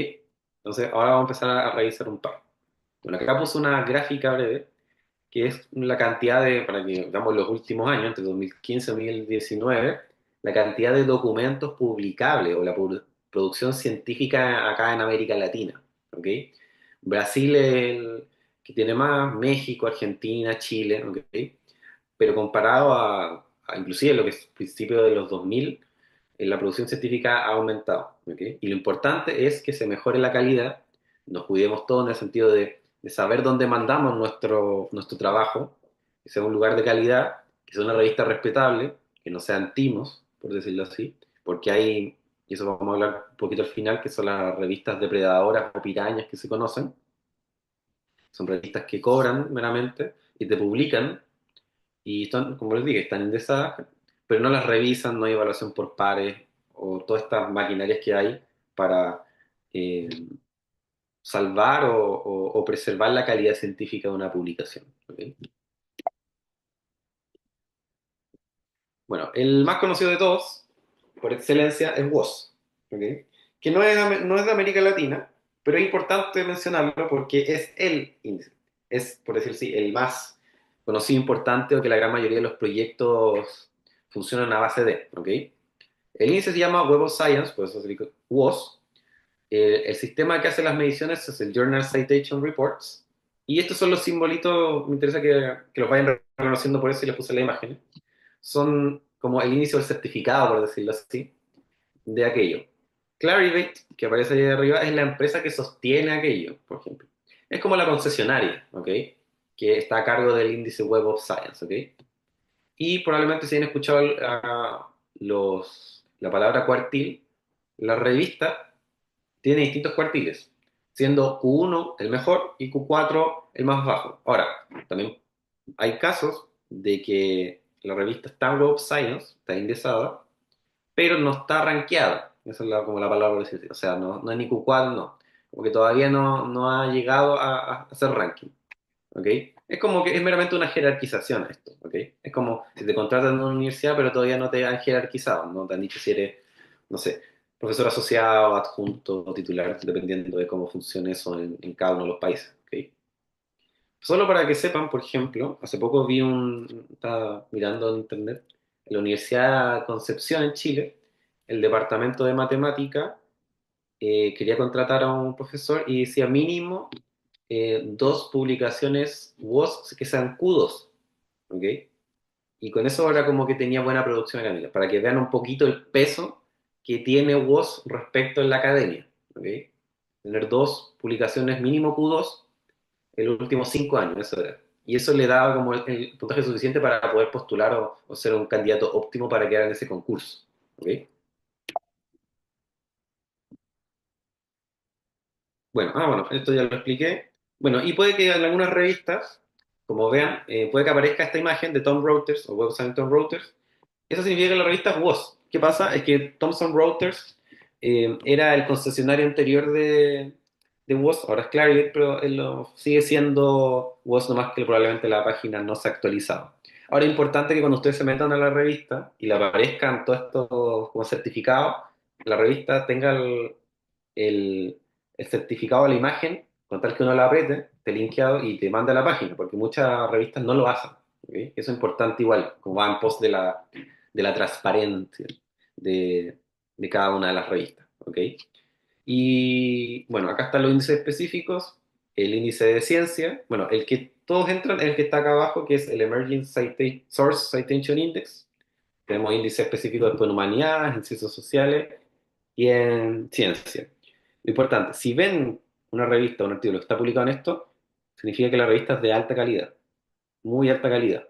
Entonces, ahora vamos a empezar a revisar un par. Bueno, acá puse una gráfica breve que es la cantidad de, para que veamos los últimos años, entre 2015 y 2019, la cantidad de documentos publicables o la producción científica acá en América Latina. ¿Ok? Brasil es el que tiene más, México, Argentina, Chile, ¿ok? Pero comparado a inclusive lo que es principio de los 2000, la producción científica ha aumentado, ¿ok? Y lo importante es que se mejore la calidad, nos cuidemos todos en el sentido de saber dónde mandamos nuestro trabajo, que sea un lugar de calidad, que sea una revista respetable, que no sean timos, por decirlo así, porque hay, y eso vamos a hablar un poquito al final, que son las revistas depredadoras o pirañas que se conocen, son revistas que cobran meramente y te publican y están, como les dije, están indexadas, pero no las revisan, no hay evaluación por pares o todas estas maquinarias que hay para eh, salvar o preservar la calidad científica de una publicación. ¿Ok? Bueno, el más conocido de todos, por excelencia, es WOS, ¿ok? Que no es de América Latina, pero es importante mencionarlo porque es el índice. Es, por decir así, el más conocido, importante, o que la gran mayoría de los proyectos funcionan a base de, ¿ok? El índice se llama Web of Science, por eso se dice WOS. El sistema que hace las mediciones es el Journal Citation Reports. Y estos son los simbolitos, me interesa que los vayan reconociendo por eso y les puse la imagen. Son como el inicio del certificado, por decirlo así, de aquello. Clarivate, que aparece ahí arriba, es la empresa que sostiene aquello, por ejemplo. Es como la concesionaria, ¿ok? Que está a cargo del índice Web of Science, ¿ok? Y probablemente si han escuchado la palabra cuartil, la revista tiene distintos cuartiles, siendo Q1 el mejor y Q4 el más bajo. Ahora, también hay casos de que la revista está en Web of Science, está indexada, pero no está rankeada. Esa es como la palabra que se. O sea, no es ni Q4, no. Como que todavía no ha llegado a hacer ranking. ¿Ok? Es como que es meramente una jerarquización esto, ¿ok? Es como si te contratan en una universidad, pero todavía no te han jerarquizado, no te han dicho si eres, no sé, profesor asociado, adjunto o titular, dependiendo de cómo funcione eso en cada uno de los países, ¿ok? Solo para que sepan, por ejemplo, hace poco estaba mirando en internet, en la Universidad de Concepción en Chile, el departamento de matemática quería contratar a un profesor y decía mínimo dos publicaciones WOS que sean Q2, ¿ok? Y con eso ahora como que tenía buena producción académica, para que vean un poquito el peso que tiene WOS respecto en la academia, ¿ok? Tener dos publicaciones mínimo Q2 en los últimos 5 años, eso era. Y eso le daba como el puntaje suficiente para poder postular o ser un candidato óptimo para quedar en ese concurso, ¿ok? Bueno, esto ya lo expliqué. Bueno, y puede que en algunas revistas, como vean, puede que aparezca esta imagen de Tom Reuters o Web of Science Tom Reuters. Eso significa que la revista es WOS. ¿Qué pasa? Es que Thomson Reuters era el concesionario anterior de WOS, ahora es Clarivate, pero sigue siendo WOS, nomás que probablemente la página no se ha actualizado. Ahora es importante que cuando ustedes se metan a la revista y le aparezcan todos estos como certificados, la revista tenga el certificado de la imagen, con tal que uno la apriete, te linkeado y te manda a la página, porque muchas revistas no lo hacen. ¿Ok? Eso es importante igual, como va en pos de la transparencia de cada una de las revistas. ¿Ok? Y bueno, acá están los índices específicos, el índice de ciencia, bueno, el que todos entran es el que está acá abajo, que es el Emerging Source Citation Index. Tenemos índices específicos después en humanidades, en ciencias sociales y en ciencia. Lo importante, si ven una revista, un artículo que está publicado en esto, significa que la revista es de alta calidad, muy alta calidad.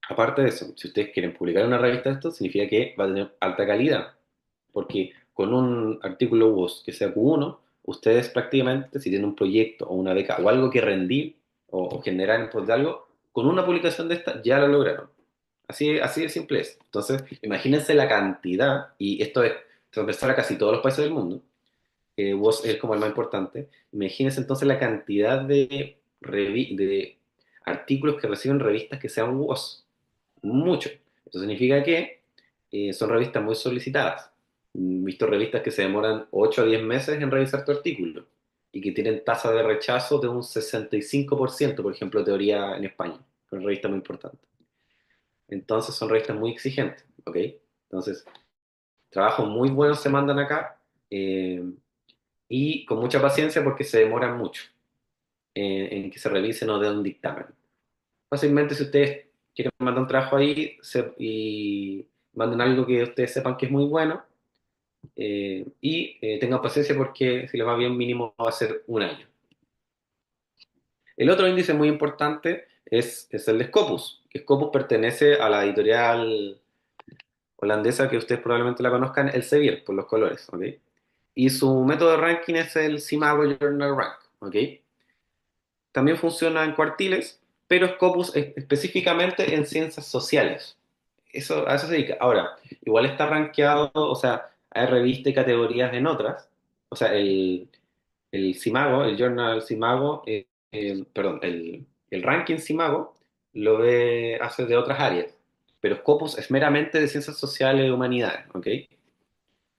Aparte de eso, si ustedes quieren publicar una revista de esto, significa que va a tener alta calidad, porque con un artículo WOS que sea Q1, ustedes prácticamente, si tienen un proyecto o una beca o algo que rendir o generar en pos de algo, con una publicación de esta ya lo lograron. Así de simple es. Entonces, imagínense la cantidad, y esto es transversal a casi todos los países del mundo, WOS es como el más importante. Imagínense entonces la cantidad de artículos que reciben revistas que sean WOS. Mucho. Eso significa que son revistas muy solicitadas. He visto revistas que se demoran 8 a 10 meses en revisar tu artículo y que tienen tasa de rechazo de un 65%, por ejemplo, teoría en España, una revista muy importante. Entonces son revistas muy exigentes, ¿ok? Entonces, trabajos muy buenos se mandan acá eh, y con mucha paciencia porque se demoran mucho en que se revisen o den un dictamen. Fácilmente, si ustedes quieren mandar un trabajo ahí y manden algo que ustedes sepan que es muy bueno y tengan paciencia porque si les va bien mínimo va a ser un año. El otro índice muy importante es el de Scopus, que Scopus pertenece a la editorial holandesa que ustedes probablemente la conozcan, Elsevier, por los colores, ¿ok? Y su método de ranking es el Simago Journal Rank, ¿ok? También funciona en cuartiles, pero Scopus es específicamente en ciencias sociales. A eso se dedica. Ahora, igual está rankeado, o sea, hay revistas y categorías en otras. O sea, el Simago, el Journal Simago, perdón, el ranking Simago hace de otras áreas. Pero Scopus es meramente de ciencias sociales y humanidades, ¿ok?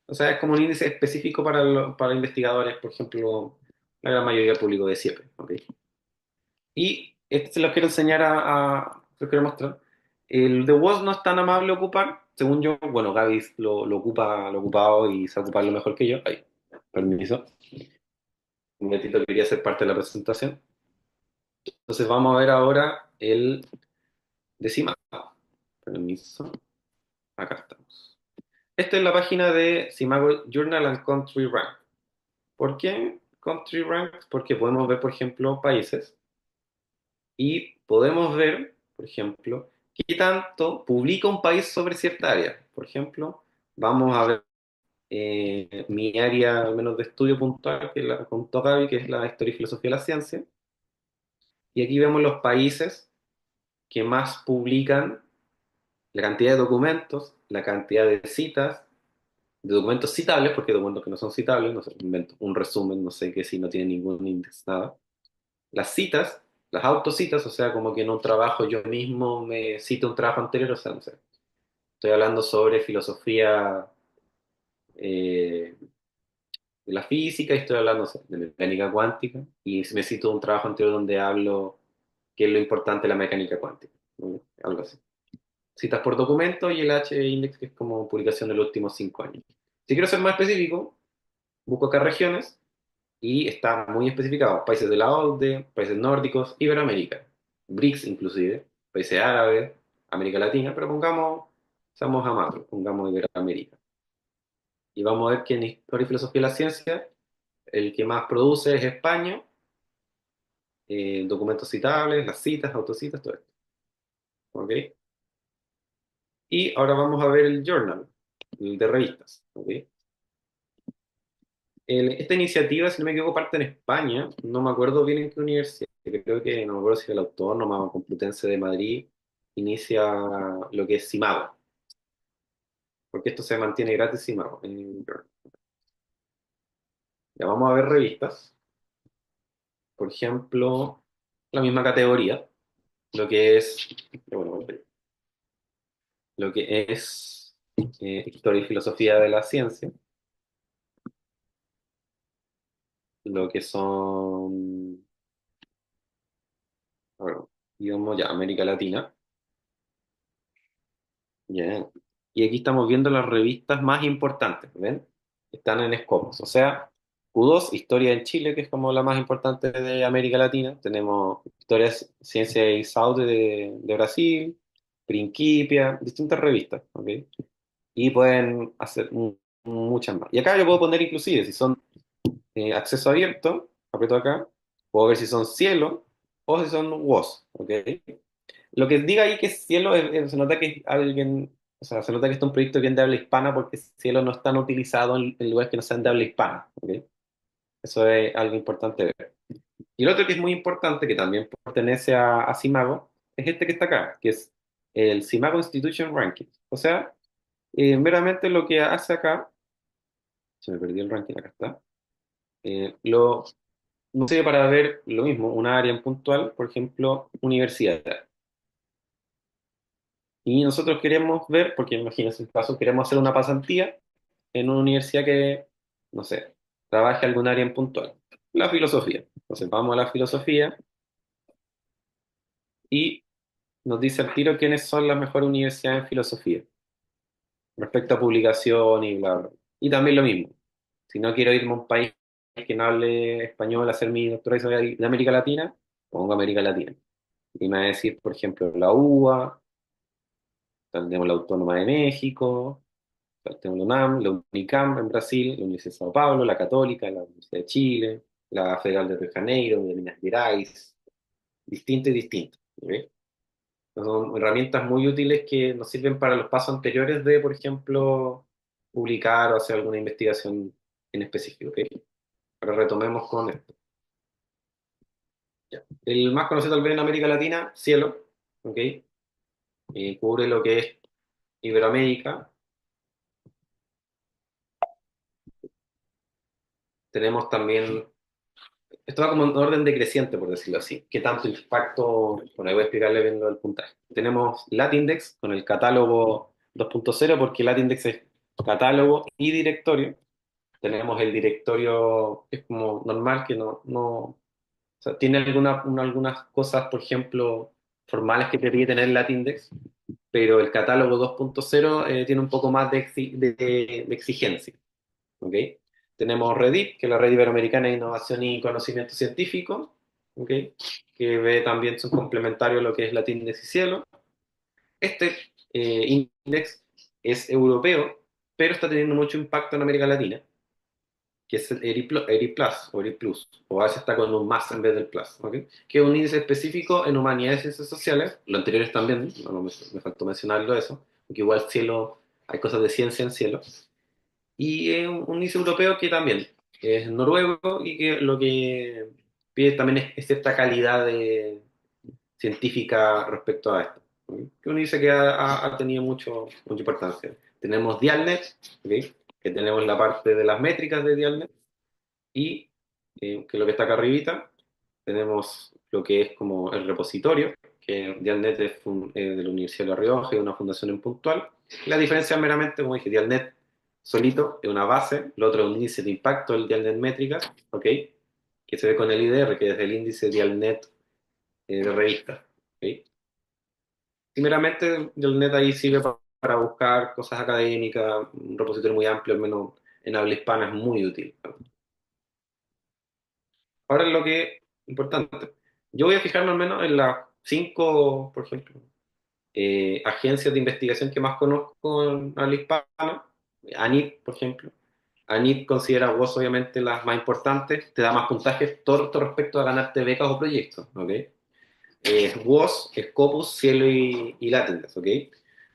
O sea, es como un índice específico para investigadores, por ejemplo, la gran mayoría del público de CIEP, ¿ok? Y este se los quiero enseñar se los quiero mostrar. El de WOS no es tan amable de ocupar, según yo. Bueno, Gaby lo ha ocupado y sabe ocuparlo mejor que yo. Ahí, permiso. Un momentito quería ser parte de la presentación. Entonces vamos a ver ahora el decimado. Permiso. Acá estamos. Esta es la página de Simago Journal and Country Rank. ¿Por qué Country Rank? Porque podemos ver, por ejemplo, países y podemos ver, por ejemplo, qué tanto publica un país sobre cierta área. Por ejemplo, vamos a ver mi área, al menos de estudio puntual, que la contó Gaby, que es la historia y filosofía de la ciencia. Y aquí vemos los países que más publican, la cantidad de documentos, la cantidad de citas, de documentos citables, porque hay documentos que no son citables, no sé, invento un resumen, no sé qué, si no tiene ningún índice, nada. Las citas, las autocitas, o sea, como que en un trabajo yo mismo me cito un trabajo anterior, o sea, no sé, estoy hablando sobre filosofía eh, de la física y estoy hablando, no sé, de mecánica cuántica y me cito un trabajo anterior donde hablo qué es lo importante de la mecánica cuántica, ¿no? Algo así. Citas por documento y el H-index, que es como publicación de los últimos 5 años. Si quiero ser más específico, busco acá regiones y está muy especificado. Países de la OCDE, países nórdicos, Iberoamérica, BRICS inclusive, países árabes, América Latina, pero seamos amables, pongamos Iberoamérica. Y vamos a ver que en Historia y Filosofía de la Ciencia, el que más produce es España, documentos citables, las citas, autocitas, todo esto. ¿Ok? Y ahora vamos a ver el journal, el de revistas. ¿Ok? Esta iniciativa, si no me equivoco, parte en España, no me acuerdo bien en qué universidad, creo que no me acuerdo si era la Autónoma o Complutense de Madrid, inicia lo que es Simago, porque esto se mantiene gratis Simago. Ya vamos a ver revistas, por ejemplo, la misma categoría, lo que es, bueno, lo que es Historia y Filosofía de la Ciencia, lo que son, a ver, digamos ya, América Latina. Bien. Y aquí estamos viendo las revistas más importantes, ¿ven? Están en Scopus. O sea, Q2, Historia en Chile, que es como la más importante de América Latina. Tenemos Historia, Ciencia y Saúde de Brasil, Principia, distintas revistas, ¿ok? Y pueden hacer muchas más. Y acá yo puedo poner inclusive, si son acceso abierto, aprieto acá, puedo ver si son cielo o si son was, ¿ok? Lo que diga ahí que es cielo, se nota que es alguien, o sea, se nota que está un proyecto bien de habla hispana porque cielo no es tan utilizado en lugares que no sean de habla hispana, ¿ok? Eso es algo importante ver. Y el otro que es muy importante, que también pertenece a Simago, es este que está acá, que es el Simago Institution Ranking. O sea, meramente lo que hace acá, se me perdió el ranking, acá está, lo no sirve para ver lo mismo, una área en puntual, por ejemplo, universidad. Y nosotros queremos ver, porque imagínense el caso, queremos hacer una pasantía en una universidad que, no sé, trabaje algún área en puntual. La filosofía. Entonces vamos a la filosofía y nos dice al tiro quiénes son las mejores universidades en filosofía, respecto a publicación y bla, bla. Y también lo mismo. Si no quiero irme a un país que no hable español, hacer mi doctorado de América Latina, pongo América Latina. Y me va a decir, por ejemplo, la UBA, tenemos la Autónoma de México, tenemos la UNAM, la UNICAM en Brasil, la Universidad de Sao Paulo, la Católica, la Universidad de Chile, la Federal de Río de Janeiro, de Minas Gerais, distinto y distinto. ¿Ok? Son herramientas muy útiles que nos sirven para los pasos anteriores de, por ejemplo, publicar o hacer alguna investigación en específico. ¿Ok? Ahora retomemos con esto. Ya. El más conocido tal vez en América Latina, Cielo, ¿ok? Cubre lo que es Iberoamérica. Tenemos también, esto va como en orden decreciente, por decirlo así. ¿Qué tanto impacto? Bueno, ahí voy a explicarle bien lo del puntaje. Tenemos Latindex con el catálogo 2.0, porque Latindex es catálogo y directorio. Tenemos el directorio que es como normal, que o sea, tiene algunas cosas, por ejemplo, formales que te pide tener Latindex, pero el catálogo 2.0 tiene un poco más de exigencia. ¿Ok? Tenemos Reddit, que es la Red Iberoamericana de Innovación y Conocimiento Científico, ¿ok? Que ve también son complementarios a lo que es Latindex y Cielo. Este index es europeo, pero está teniendo mucho impacto en América Latina, que es el ERI Plus o ERI Plus, o a veces está con un más en vez del plus, ¿ok? Que es un índice específico en humanidades y ciencias sociales, lo anteriores también, no, me faltó mencionarlo eso, porque igual cielo, hay cosas de ciencia en cielo, y es un índice europeo que también es noruego y que lo que pide también es cierta calidad científica respecto a esto. ¿Ok? Que uno dice que ha tenido mucha importancia. Tenemos Dialnet, ¿ok? Que tenemos la parte de las métricas de Dialnet y que es lo que está acá arribita, tenemos lo que es como el repositorio, que Dialnet es de la Universidad de La Rioja, es una fundación en Puntual. La diferencia es meramente, como dije, Dialnet solito es una base, lo otro es un índice de impacto, el Dialnet Métricas, ¿ok? Que se ve con el IDR, que es el índice Dialnet de revista. ¿Ok? Y meramente Dialnet ahí sirve para buscar cosas académicas, un repositorio muy amplio, al menos en habla hispana es muy útil. Ahora lo que es importante, yo voy a fijarme al menos en las cinco, por ejemplo, agencias de investigación que más conozco en habla hispana. ANIT, por ejemplo. ANIT considera WOS obviamente las más importantes, te da más puntajes todo respecto a ganarte becas o proyectos, ¿ok? WOS, Scopus, Cielo y Latindex, ¿ok?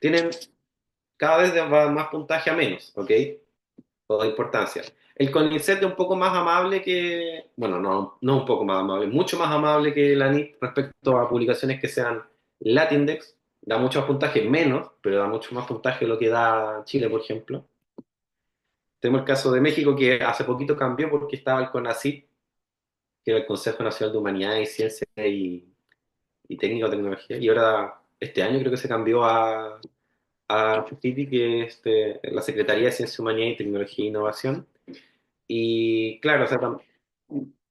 Tienen cada vez va más puntaje a menos, ¿ok? O importancia. El CONICET es un poco más amable que, bueno, no un poco más amable, mucho más amable que la NIT respecto a publicaciones que sean Latindex, da mucho puntaje menos, pero da mucho más puntaje de lo que da Chile, por ejemplo. Tenemos el caso de México que hace poquito cambió porque estaba el CONACYT, que era el Consejo Nacional de Humanidades y Ciencias y Técnica o Tecnología, y ahora este año creo que se cambió a FUCITI, que es la Secretaría de Ciencia, Humanidad y Tecnología e Innovación. Y claro, o sea,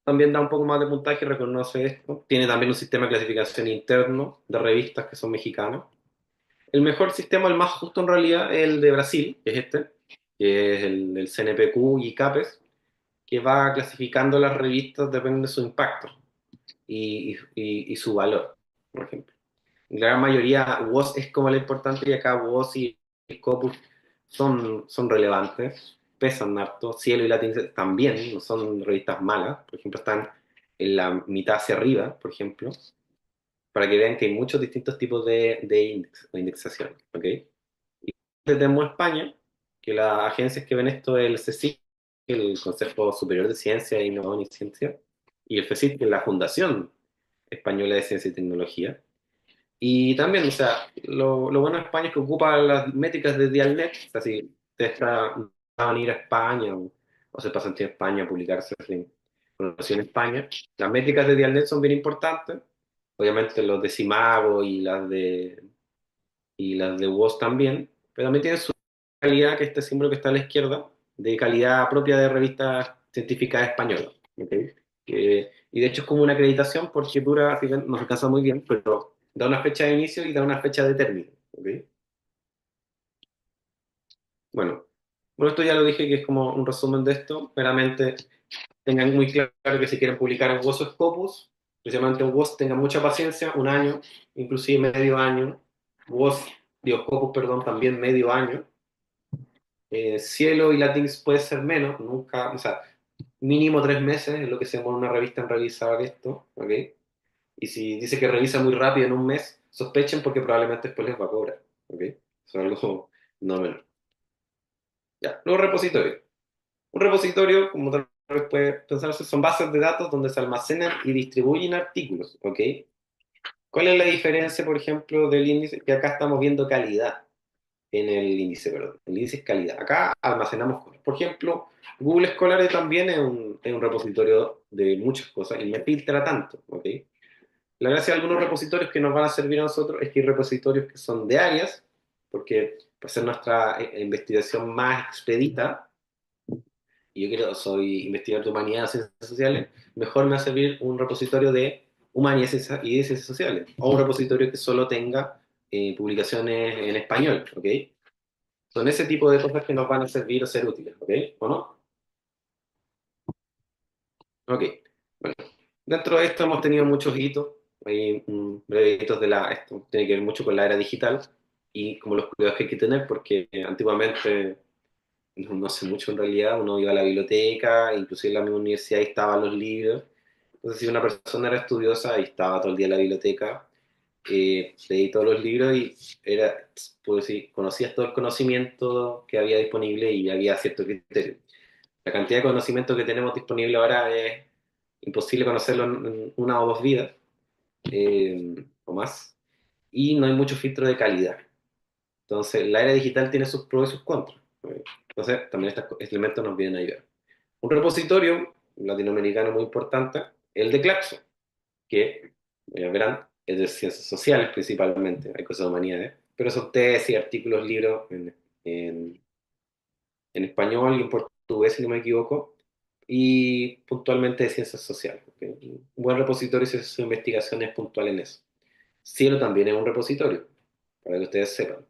también da un poco más de puntaje, reconoce esto. Tiene también un sistema de clasificación interno de revistas que son mexicanas. El mejor sistema, el más justo en realidad, es el de Brasil, que es este, que es el CNPq y CAPES, que va clasificando las revistas depende de su impacto y su valor, por ejemplo. En la gran mayoría, WOS es como la importante y acá WOS y Scopus son relevantes. pesan harto. Cielo y Latin también, no son revistas malas. Por ejemplo, están en la mitad hacia arriba, por ejemplo, para que vean que hay muchos distintos tipos de indexación. ¿Ok? Y tenemos España, que las agencias que ven esto es el CSIC, el Consejo Superior de Ciencia, Innovación y Ciencia, y el FECIT, que es la Fundación Española de Ciencia y Tecnología. Y también, o sea, lo bueno de España es que ocupa las métricas de Dialnet, o sea, si ustedes van a ir a España o se pasan tiempo a España a publicarse en conocido en España, las métricas de Dialnet son bien importantes, obviamente los de Simago y las de WOS también, pero también tienen su calidad, que este símbolo que está a la izquierda, de calidad propia de revistas científicas españolas. ¿Ok? Y de hecho es como una acreditación porque dura, fíjate, no se alcanza muy bien, pero da una fecha de inicio y da una fecha de término. ¿Ok? Bueno, bueno, esto ya lo dije que es como un resumen de esto. Meramente tengan muy claro que si quieren publicar en WOS o Scopus, especialmente en WOS, tengan mucha paciencia, un año, inclusive medio año. WOS, digo, Scopus, perdón, también medio año. Cielo y Latinx puede ser menos, nunca, o sea, mínimo 3 meses es lo que se demora una revista en revisar esto, ¿ok? Y si dice que revisa muy rápido en un mes, sospechen porque probablemente después les va a cobrar, ¿ok? Eso es algo no menor. Ya, luego repositorio. Un repositorio, como tal vez puede pensarse, son bases de datos donde se almacenan y distribuyen artículos, ¿ok? ¿Cuál es la diferencia, por ejemplo, del índice? Que acá estamos viendo calidad en el índice, perdón. El índice es calidad. Acá almacenamos cosas. Por ejemplo, Google Scholar también es un repositorio de muchas cosas y me filtra tanto, ¿ok? La gracia de algunos repositorios que nos van a servir a nosotros es que hay repositorios que son de áreas, porque para hacer nuestra investigación más expedita, y yo soy investigador de humanidades y ciencias sociales, mejor me va a servir un repositorio de humanidades y de ciencias sociales, o un repositorio que solo tenga publicaciones en español, ¿ok? Son ese tipo de cosas que nos van a servir o ser útiles, ¿ok? ¿O no? Ok. Bueno, dentro de esto hemos tenido muchos hitos. Hay breves hitos esto tiene que ver mucho con la era digital y como los cuidados que hay que tener, porque antiguamente, no sé mucho en realidad, uno iba a la biblioteca, inclusive en la misma universidad ahí estaban los libros. Entonces, si una persona era estudiosa y estaba todo el día en la biblioteca, leí todos los libros y era, pues, sí, conocías todo el conocimiento que había disponible y había cierto criterio. La cantidad de conocimiento que tenemos disponible ahora es imposible conocerlo en una o dos vidas, o más, y no hay mucho filtro de calidad. Entonces, la era digital tiene sus pros y sus contras. Entonces, también estos elementos nos vienen a ayudar. Un repositorio latinoamericano muy importante, el de Claxo, que, verán, es de ciencias sociales principalmente, hay cosas de humanidades, pero son tesis, artículos, libros en español y en portugués, si no me equivoco, y puntualmente de ciencias sociales. ¿Ok? Un buen repositorio si su investigación es puntual en eso. Cielo también es un repositorio, para que ustedes sepan.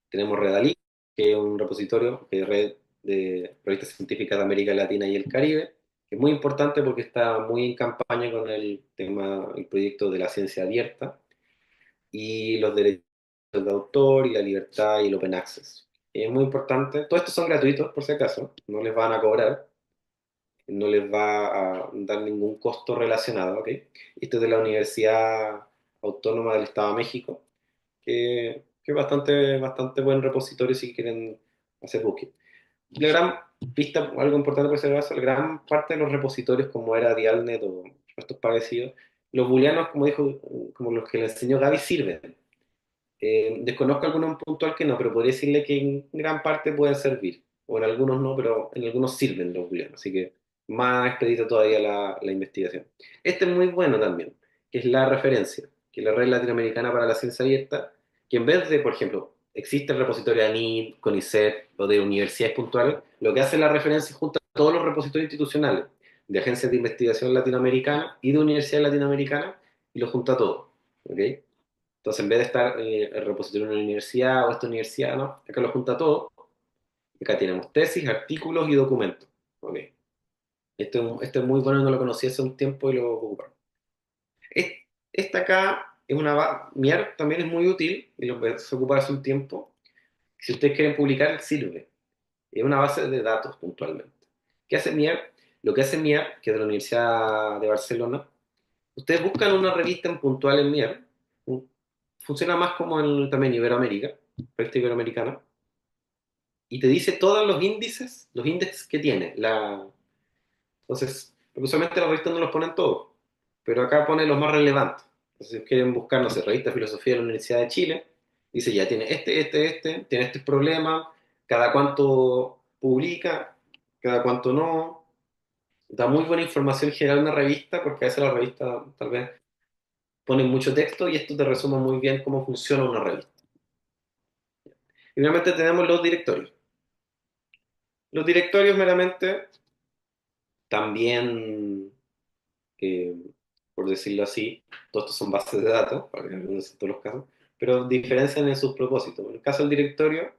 Tenemos Redalí, que es un repositorio de red de revistas científicas de América Latina y el Caribe, que es muy importante porque está muy en campaña con el tema, el proyecto de la ciencia abierta y los derechos de autor y la libertad y el open access. Es muy importante. Todos estos son gratuitos, por si acaso, no les van a cobrar, no les va a dar ningún costo relacionado, ¿ok? Esto es de la Universidad Autónoma del Estado de México, que es bastante buen repositorio si quieren hacer búsqueda. La gran pista, algo importante por ese caso, la gran parte de los repositorios como era Dialnet o estos parecidos, los booleanos, como dijo, como los que le enseñó Gaby, sirven. Desconozco alguno en puntual que no, pero podría decirle que en gran parte pueden servir, o en algunos no, pero en algunos sirven los booleanos, así que más expedita todavía la investigación. Este es muy bueno también, que es la referencia, que es la Red Latinoamericana para la Ciencia Abierta, que en vez de, por ejemplo, existe el repositorio de ANID, CONICET o de universidades puntuales, lo que hace la referencia es junta todos los repositorios institucionales de agencias de investigación latinoamericanas y de universidades latinoamericanas y lo junta todo. ¿Ok? Entonces, en vez de estar el repositorio de una universidad o esta universidad, ¿no? Acá lo junta todo. Acá tenemos tesis, artículos y documentos. ¿Ok? Este es muy bueno, no lo conocí hace un tiempo y lo ocuparon. Esta acá es MIAR también es muy útil y lo empecé a ocupar hace un tiempo. Si ustedes quieren publicar, sirve. Es una base de datos puntualmente. ¿Qué hace MIER? Lo que hace MIER, que es de la Universidad de Barcelona, ustedes buscan una revista en puntual en MIER, funciona más como también Iberoamérica, revista iberoamericana, y te dice todos los índices que tiene. Entonces, porque usualmente las revistas no los ponen todos, pero acá pone los más relevantes. Entonces, si quieren buscar, no sé, revista de filosofía de la Universidad de Chile, dice ya tiene tiene este problema, cada cuánto publica, cada cuánto no. Da muy buena información general una revista, porque a veces la revista tal vez pone mucho texto y esto te resume muy bien cómo funciona una revista. Y finalmente tenemos los directorios. Los directorios meramente también, eh, por decirlo así, todos estos son bases de datos, para que no en todos los casos, pero diferencian en sus propósitos. En el caso del directorio,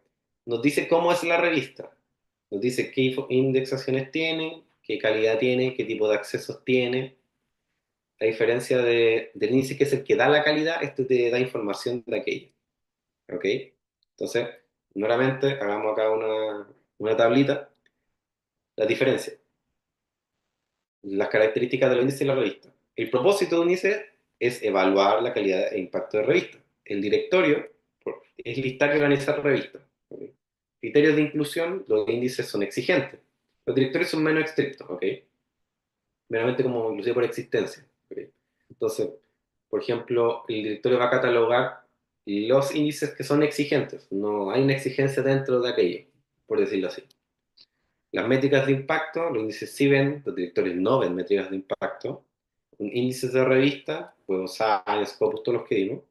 nos dice cómo es la revista, nos dice qué indexaciones tiene, qué calidad tiene, qué tipo de accesos tiene. A diferencia del índice que es el que da la calidad, este te da información de aquello. ¿Ok? Entonces, nuevamente, hagamos acá una tablita. La diferencia, las características del índice y la revista. El propósito de un índice es evaluar la calidad e impacto de revista. El directorio es listar y organizar revistas. ¿Ok? Criterios de inclusión, los índices son exigentes. Los directorios son menos estrictos, ¿ok? Meramente como inclusive por existencia. ¿Ok? Entonces, por ejemplo, el directorio va a catalogar los índices que son exigentes. No hay una exigencia dentro de aquello, por decirlo así. Las métricas de impacto, los índices sí ven, los directorios no ven métricas de impacto. Índices de revista, pues Science, Scopus, todos los que dimos.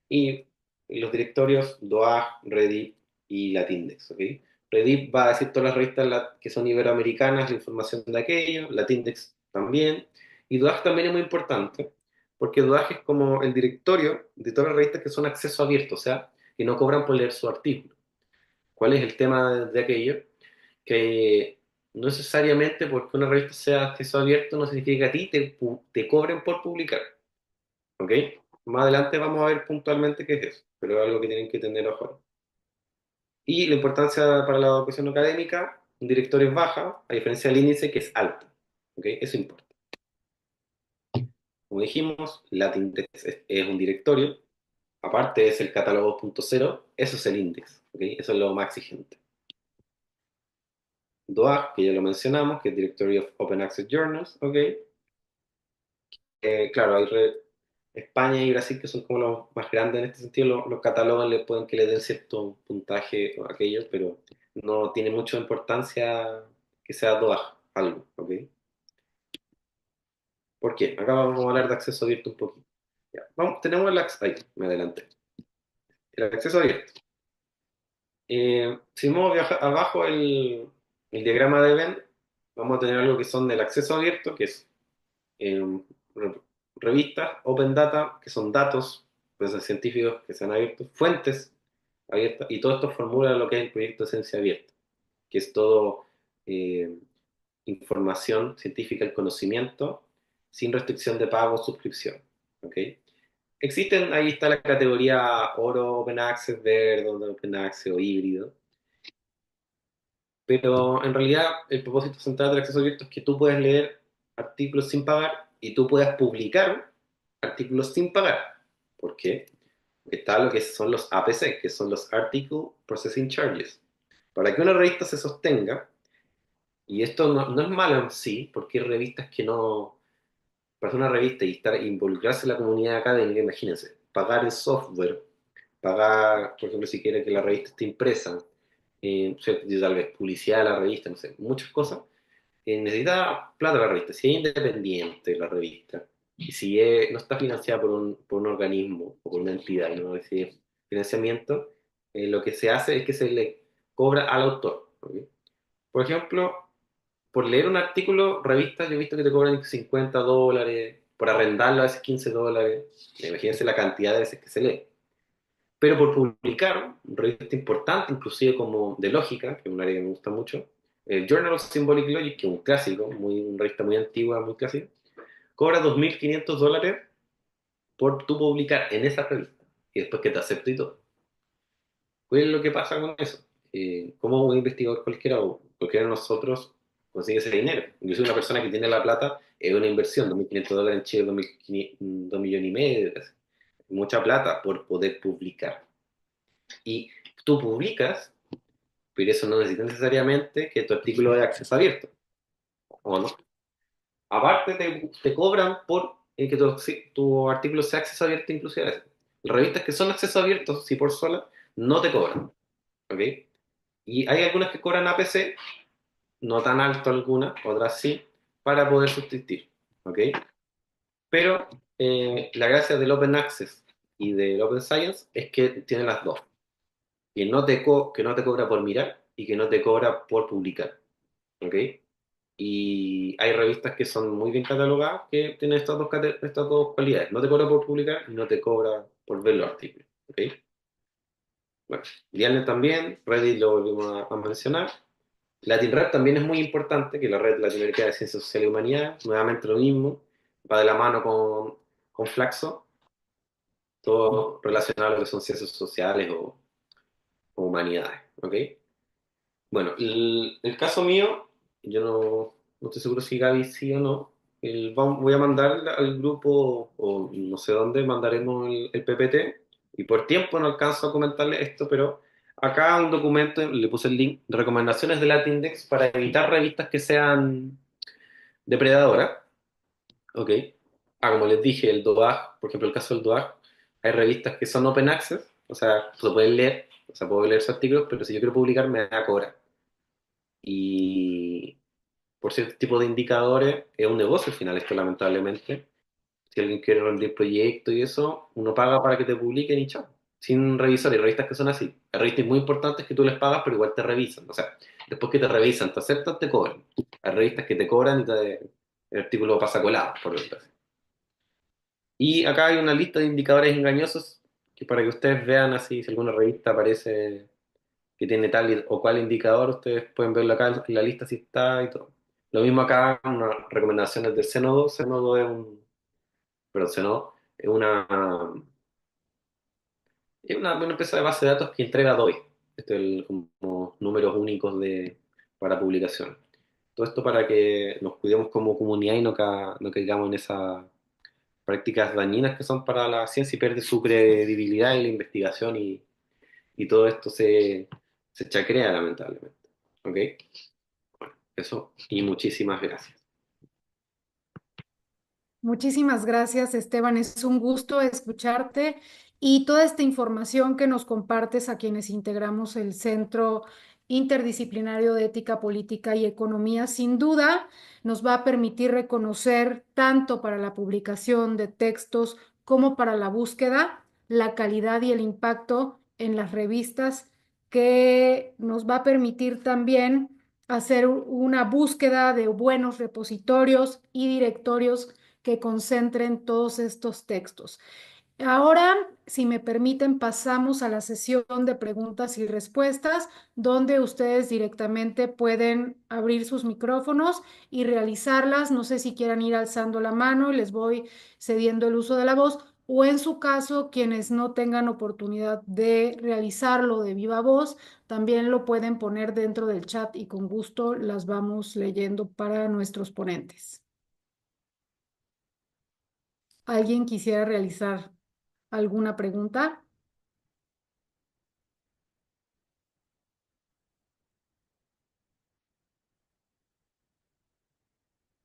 Y los directorios DOAG, Reddit y Latindex. ¿Okay? Reddit va a decir todas las revistas que son iberoamericanas, la información de aquello, Latindex también. Y DOAG también es muy importante, porque DOAG es como el directorio de todas las revistas que son acceso abierto, o sea, que no cobran por leer su artículo. ¿Cuál es el tema de aquello? Que no necesariamente porque una revista sea acceso abierto no significa que a ti te cobren por publicar. ¿Ok? Más adelante vamos a ver puntualmente qué es eso, pero es algo que tienen que tener ojo. Y la importancia para la educación académica, un directorio es baja, a diferencia del índice que es alto. ¿Ok? Eso importa. Como dijimos, Latindex es un directorio, aparte es el catálogo 2.0, eso es el index. ¿Ok? Eso es lo más exigente. DOAJ, que ya lo mencionamos, que es Directory of Open Access Journals, ¿ok? Claro, España y Brasil, que son como los más grandes en este sentido, los catalogan, le pueden que le den cierto puntaje a aquellos, pero no tiene mucha importancia que sea DOAJ algo, ¿ok? ¿Por qué? Acá vamos a hablar de acceso abierto un poquito. Ya, vamos, tenemos ahí, me adelanté. El acceso abierto. Si vemos abajo el diagrama de Venn, vamos a tener algo que son del acceso abierto, que es eh, revistas, open data, que son datos pues, científicos que se han abierto, fuentes abiertas, y todo esto formula lo que es el proyecto de ciencia abierta, que es todo eh, información científica, el conocimiento, sin restricción de pago o suscripción. ¿Okay? Existen, ahí está la categoría oro, open access, verde, open access o híbrido, pero en realidad el propósito central del acceso abierto es que tú puedes leer artículos sin pagar y tú puedas publicar artículos sin pagar. ¿Por qué? Porque está lo que son los APC, que son los Article Processing Charges. Para que una revista se sostenga, y esto no es malo en sí, porque hay revistas que no, para hacer una revista y involucrarse en la comunidad académica, imagínense, pagar el software, pagar, por ejemplo, si quiere que la revista esté impresa, tal vez publicidad de la revista, no sé, muchas cosas, necesita plata la revista. Si es independiente la revista, y si no está financiada por un organismo o por una entidad, no decir financiamiento, lo que se hace es que se le cobra al autor. ¿Ok? Por ejemplo, por leer un artículo, revistas, yo he visto que te cobran $50, por arrendarlo a veces $15. Imagínense la cantidad de veces que se lee. Pero por publicar, una revista importante, inclusive como de lógica, que es un área que me gusta mucho, el Journal of Symbolic Logic, que es un clásico, una revista muy antigua, muy clásica, cobra $2.500 por tú publicar en esa revista y después que te acepte y todo. ¿Cuál es lo que pasa con eso? ¿cómo un investigador cualquiera o cualquiera de nosotros consigue ese dinero? Incluso una persona que tiene la plata es una inversión, $2.500 en Chile, 2 millones y medio, casi. Mucha plata por poder publicar. Y tú publicas, pero eso no necesita necesariamente que tu artículo haya acceso abierto, ¿o no? Aparte te cobran por que tu artículo sea acceso abierto inclusive a veces. Revistas que son acceso abierto, si por sola, no te cobran, ¿ok? Y hay algunas que cobran APC, no tan alto algunas, otras sí, para poder subsistir, ¿ok? Pero la gracia del Open Access y del Open Science es que tiene las dos, que no te cobra por mirar y que no te cobra por publicar, ¿ok? Y hay revistas que son muy bien catalogadas que tienen estas dos cualidades. No te cobra por publicar y no te cobra por ver los artículos. ¿Ok? Bueno, Dialnet también, Reddit lo volvimos a mencionar. LatinRed también es muy importante, que la red latinoamericana de ciencias sociales y humanidades, nuevamente lo mismo, va de la mano con Flaxo, todo relacionado a lo que son ciencias sociales o humanidades. ¿Ok? Bueno, el caso mío, yo no estoy seguro si Gaby sí o no. Voy a mandar al grupo, o no sé dónde, mandaremos el PPT. Y por tiempo no alcanzo a comentarle esto, pero acá un documento, le puse el link, de recomendaciones de Latindex para evitar revistas que sean depredadoras. ¿Ok? Como les dije, el DOAG, por ejemplo, el caso del DOAG, hay revistas que son open access, o sea, lo pueden leer, o sea, puedo leer sus artículos, pero si yo quiero publicar me da a cobrar. Y por cierto tipo de indicadores, es un negocio al final esto, lamentablemente. Si alguien quiere rendir proyectos y eso, uno paga para que te publiquen y chao. Sin revisar. Hay revistas que son así. Hay revistas muy importantes que tú les pagas, pero igual te revisan. O sea, después que te revisan, te aceptan, te cobran. Hay revistas que te cobran y el artículo pasa colado, por decirlo así. Y acá hay una lista de indicadores engañosos que para que ustedes vean así, si alguna revista aparece que tiene tal o cual indicador, ustedes pueden verlo acá en la lista si está y todo. Lo mismo acá, unas recomendaciones del Zenodo. Zenodo es perdón, Zenodo una empresa de base de datos que entrega DOI. Como números únicos para publicación. Todo esto para que nos cuidemos como comunidad y no caigamos en esas prácticas dañinas que son para la ciencia y pierde su credibilidad en la investigación y todo esto se chacrea lamentablemente. ¿Ok? Eso, y muchísimas gracias. Muchísimas gracias, Esteban. Es un gusto escucharte y toda esta información que nos compartes a quienes integramos el Centro Interdisciplinario de Ética Política y Economía, sin duda nos va a permitir reconocer tanto para la publicación de textos como para la búsqueda, la calidad y el impacto en las revistas, que nos va a permitir también hacer una búsqueda de buenos repositorios y directorios que concentren todos estos textos. Ahora, si me permiten, pasamos a la sesión de preguntas y respuestas, donde ustedes directamente pueden abrir sus micrófonos y realizarlas. No sé si quieran ir alzando la mano y les voy cediendo el uso de la voz, o en su caso, quienes no tengan oportunidad de realizarlo de viva voz, también lo pueden poner dentro del chat y con gusto las vamos leyendo para nuestros ponentes. ¿Alguien quisiera realizar alguna pregunta?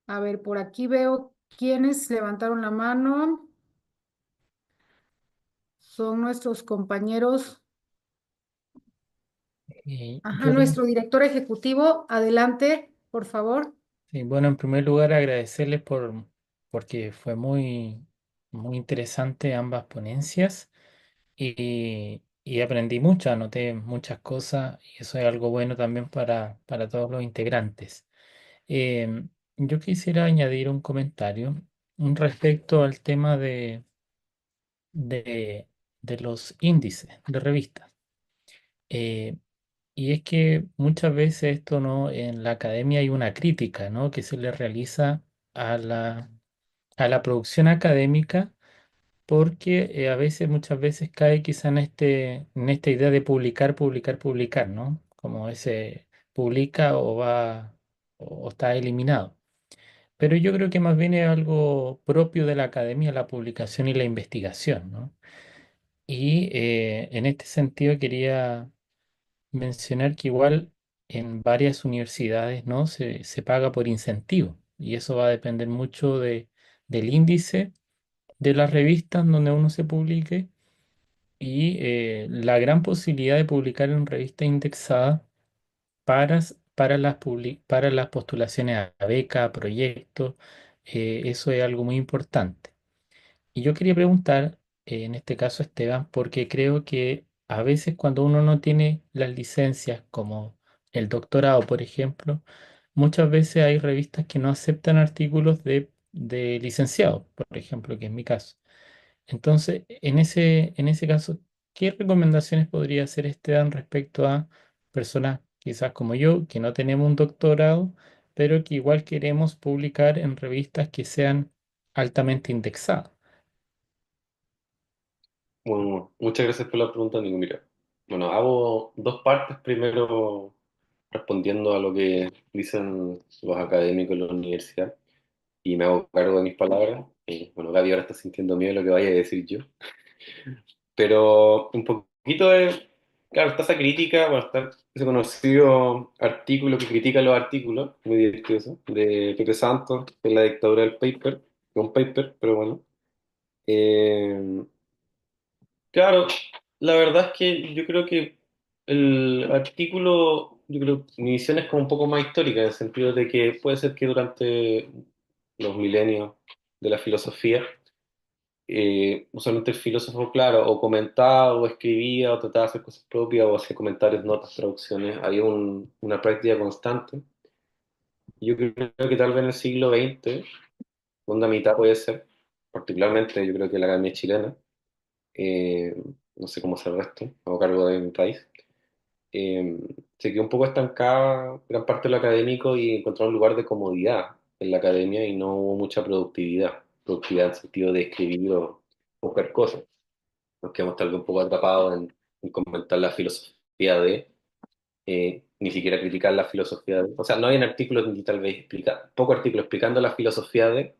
A ver, por aquí veo quienes levantaron la mano. Son nuestros compañeros. Ajá, Yo, nuestro director ejecutivo. Adelante, por favor. sí, bueno, en primer lugar agradecerles porque fue muy interesante ambas ponencias y aprendí mucho, anoté muchas cosas y eso es algo bueno también para todos los integrantes. Yo quisiera añadir un comentario respecto al tema de, de los índices de revistas. Eh, y es que muchas veces esto no, en la academia hay una crítica, ¿no? Que se le realiza a la producción académica porque muchas veces cae quizá en esta idea de publicar, publicar, publicar, ¿no? como ese publica o va o está eliminado. Pero yo creo que más bien es algo propio de la academia, la publicación y la investigación, ¿no? Y en este sentido quería mencionar que igual en varias universidades, ¿no? Se paga por incentivo y eso va a depender mucho del índice de las revistas donde uno se publique y la gran posibilidad de publicar en revistas indexadas para las postulaciones a beca, a proyectos. Eso es algo muy importante. Y yo quería preguntar, en este caso, Esteban, porque creo que a veces cuando uno no tiene las licencias, como el doctorado, por ejemplo, muchas veces hay revistas que no aceptan artículos de licenciados, por ejemplo, que es mi caso. Entonces, en ese caso, ¿qué recomendaciones podría hacer Esteban respecto a personas quizás como yo, que no tenemos un doctorado, pero que igual queremos publicar en revistas que sean altamente indexadas? Bueno, muchas gracias por la pregunta, Nico. Mira, bueno, hago dos partes. Primero, respondiendo a lo que dicen los académicos en la universidad, y me hago cargo de mis palabras. Bueno, Gaby ahora está sintiendo miedo de lo que vaya a decir yo. Pero un poquito de, claro, está esa crítica, bueno, está ese conocido artículo que critica los artículos, muy divertido, de Pepe Santos, en la dictadura del paper, que es un paper, pero bueno. Eh, claro, la verdad es que yo creo que el artículo, yo creo que mi visión es como un poco más histórica, en el sentido de que puede ser que durante los milenios de la filosofía, usualmente el filósofo, claro, o comentaba, o escribía, o trataba de hacer cosas propias, o hacía comentarios, notas, traducciones. Había una práctica constante. Yo creo que tal vez en el siglo XX, segunda mitad puede ser, particularmente yo creo que la Academia Chilena, eh, no sé cómo es el resto, hago cargo de mi país, eh, se quedó un poco estancada gran parte de lo académico y encontró un lugar de comodidad en la academia y no hubo mucha productividad, productividad en el sentido de escribir o buscar cosas. Nos quedamos tal vez un poco atrapados en comentar la filosofía ni siquiera criticar la filosofía de, o sea, no hay artículos ni tal vez poco artículos explicando la filosofía de,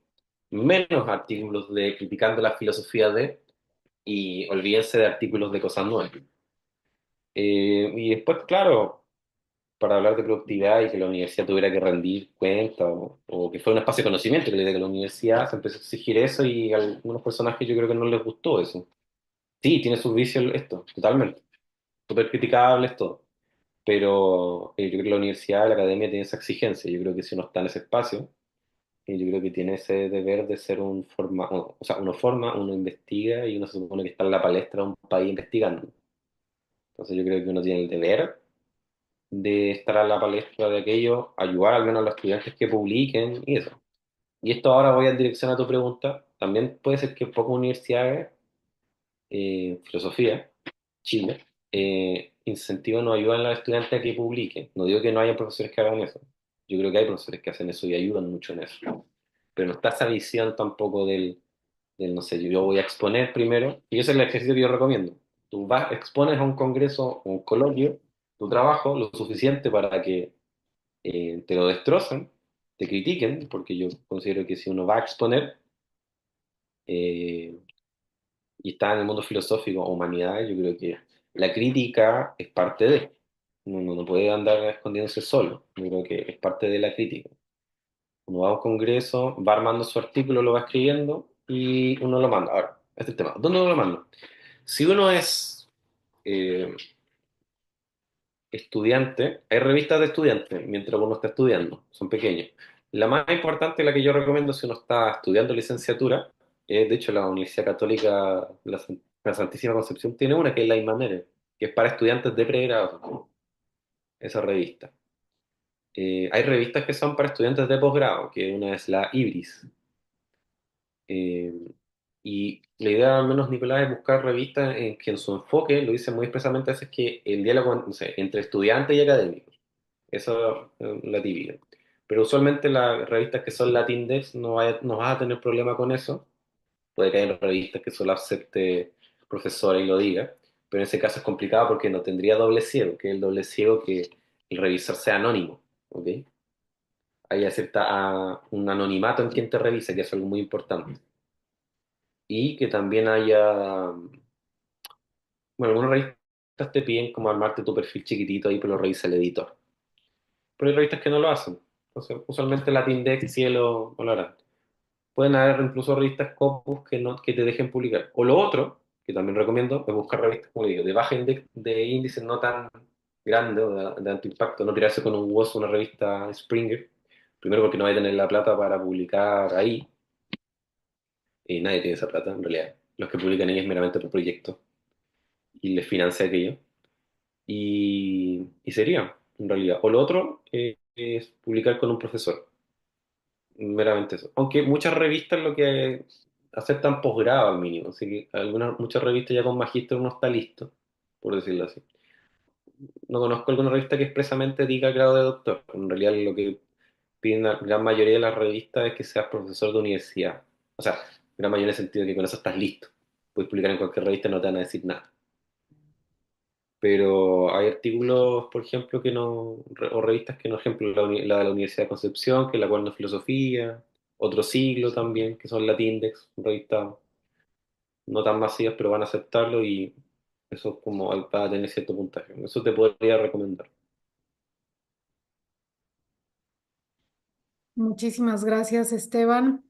menos artículos de criticando la filosofía de, y olvídense de artículos de cosas nuevas. Y después, claro, para hablar de productividad y que la universidad tuviera que rendir cuenta o que fuera un espacio de conocimiento, que la idea de que la universidad se empezó a exigir eso y a algunos personajes yo creo que no les gustó eso. Sí, tiene sus vicios esto, totalmente. Súper criticables todo. Pero yo creo que la universidad, la academia tiene esa exigencia. Yo creo que si uno está en ese espacio, yo creo que tiene ese deber de ser o sea, uno forma, uno investiga y uno se supone que está en la palestra de un país investigando. Entonces yo creo que uno tiene el deber de estar a la palestra de aquello, ayudar al menos a los estudiantes que publiquen y eso. Y esto ahora voy en dirección a tu pregunta. También puede ser que pocas universidades, filosofía, Chile, incentivan o ayudan a los estudiantes a que publiquen. No digo que no haya profesores que hagan eso. Yo creo que hay profesores que hacen eso y ayudan mucho en eso. Pero no está esa visión tampoco del no sé, yo voy a exponer primero, y ese es el ejercicio que yo recomiendo. Tú vas, expones a un congreso o un coloquio tu trabajo lo suficiente para que te lo destrocen, te critiquen, porque yo considero que si uno va a exponer, eh, y está en el mundo filosófico o humanidades, yo creo que la crítica es parte de. Uno no puede andar escondiéndose solo. Yo creo que es parte de la crítica. Uno va a un congreso, va armando su artículo, lo va escribiendo y uno lo manda. Ahora, este es el tema. ¿Dónde uno lo manda? Si uno es eh, estudiante, hay revistas de estudiantes mientras uno está estudiando, son pequeños. La más importante, la que yo recomiendo si uno está estudiando licenciatura, es de hecho la Universidad Católica, la Santísima Concepción tiene una que es la Imanere, que es para estudiantes de pregrado, esa revista. Hay revistas que son para estudiantes de posgrado, que una es la Ibris. Eh, y la idea, al menos, Nicolás, es buscar revistas en que en su enfoque, lo dice muy expresamente, es que el diálogo, no sé, entre estudiantes y académicos. Eso la típica. Pero usualmente las revistas que son Latindex no vas a tener problema con eso. Puede que haya revistas que solo acepte profesora y lo diga. pero en ese caso es complicado porque no tendría doble ciego, que es el doble ciego que el revisor sea anónimo, ¿ok? Hay un anonimato en quien te revisa, que es algo muy importante. Y que también haya, bueno, algunas revistas te piden como armarte tu perfil chiquitito ahí, pero lo revisa el editor. Pero hay revistas que no lo hacen. Entonces, usualmente Latindex, Cielo, no lo harán. Pueden haber incluso revistas Scopus que te dejen publicar. O lo otro, que también recomiendo, es buscar revistas, como digo, de baja de índice no tan grande o de alto impacto, no tirarse con un WOS una revista Springer. Primero porque no va a tener la plata para publicar ahí, y nadie tiene esa plata en realidad. Los que publican ahí es meramente por proyecto y les financia aquello. Y sería, en realidad. O lo otro es publicar con un profesor, meramente eso. Aunque muchas revistas lo que aceptan posgrado al mínimo, así que muchas revistas ya con magíster uno está listo, por decirlo así. No conozco alguna revista que expresamente diga grado de doctor. En realidad lo que piden la gran mayoría de las revistas es que seas profesor de universidad. O sea, gran mayoría en el sentido de que con eso estás listo. Puedes publicar en cualquier revista y no te van a decir nada. Pero hay artículos, por ejemplo, que no, o revistas que no, ejemplo, la de la Universidad de Concepción, que es la cual no es filosofía, otro siglo también, que son Latindex, revistas no tan masivas, pero van a aceptarlo y eso como va a tener cierto puntaje. Eso te podría recomendar. Muchísimas gracias, Esteban.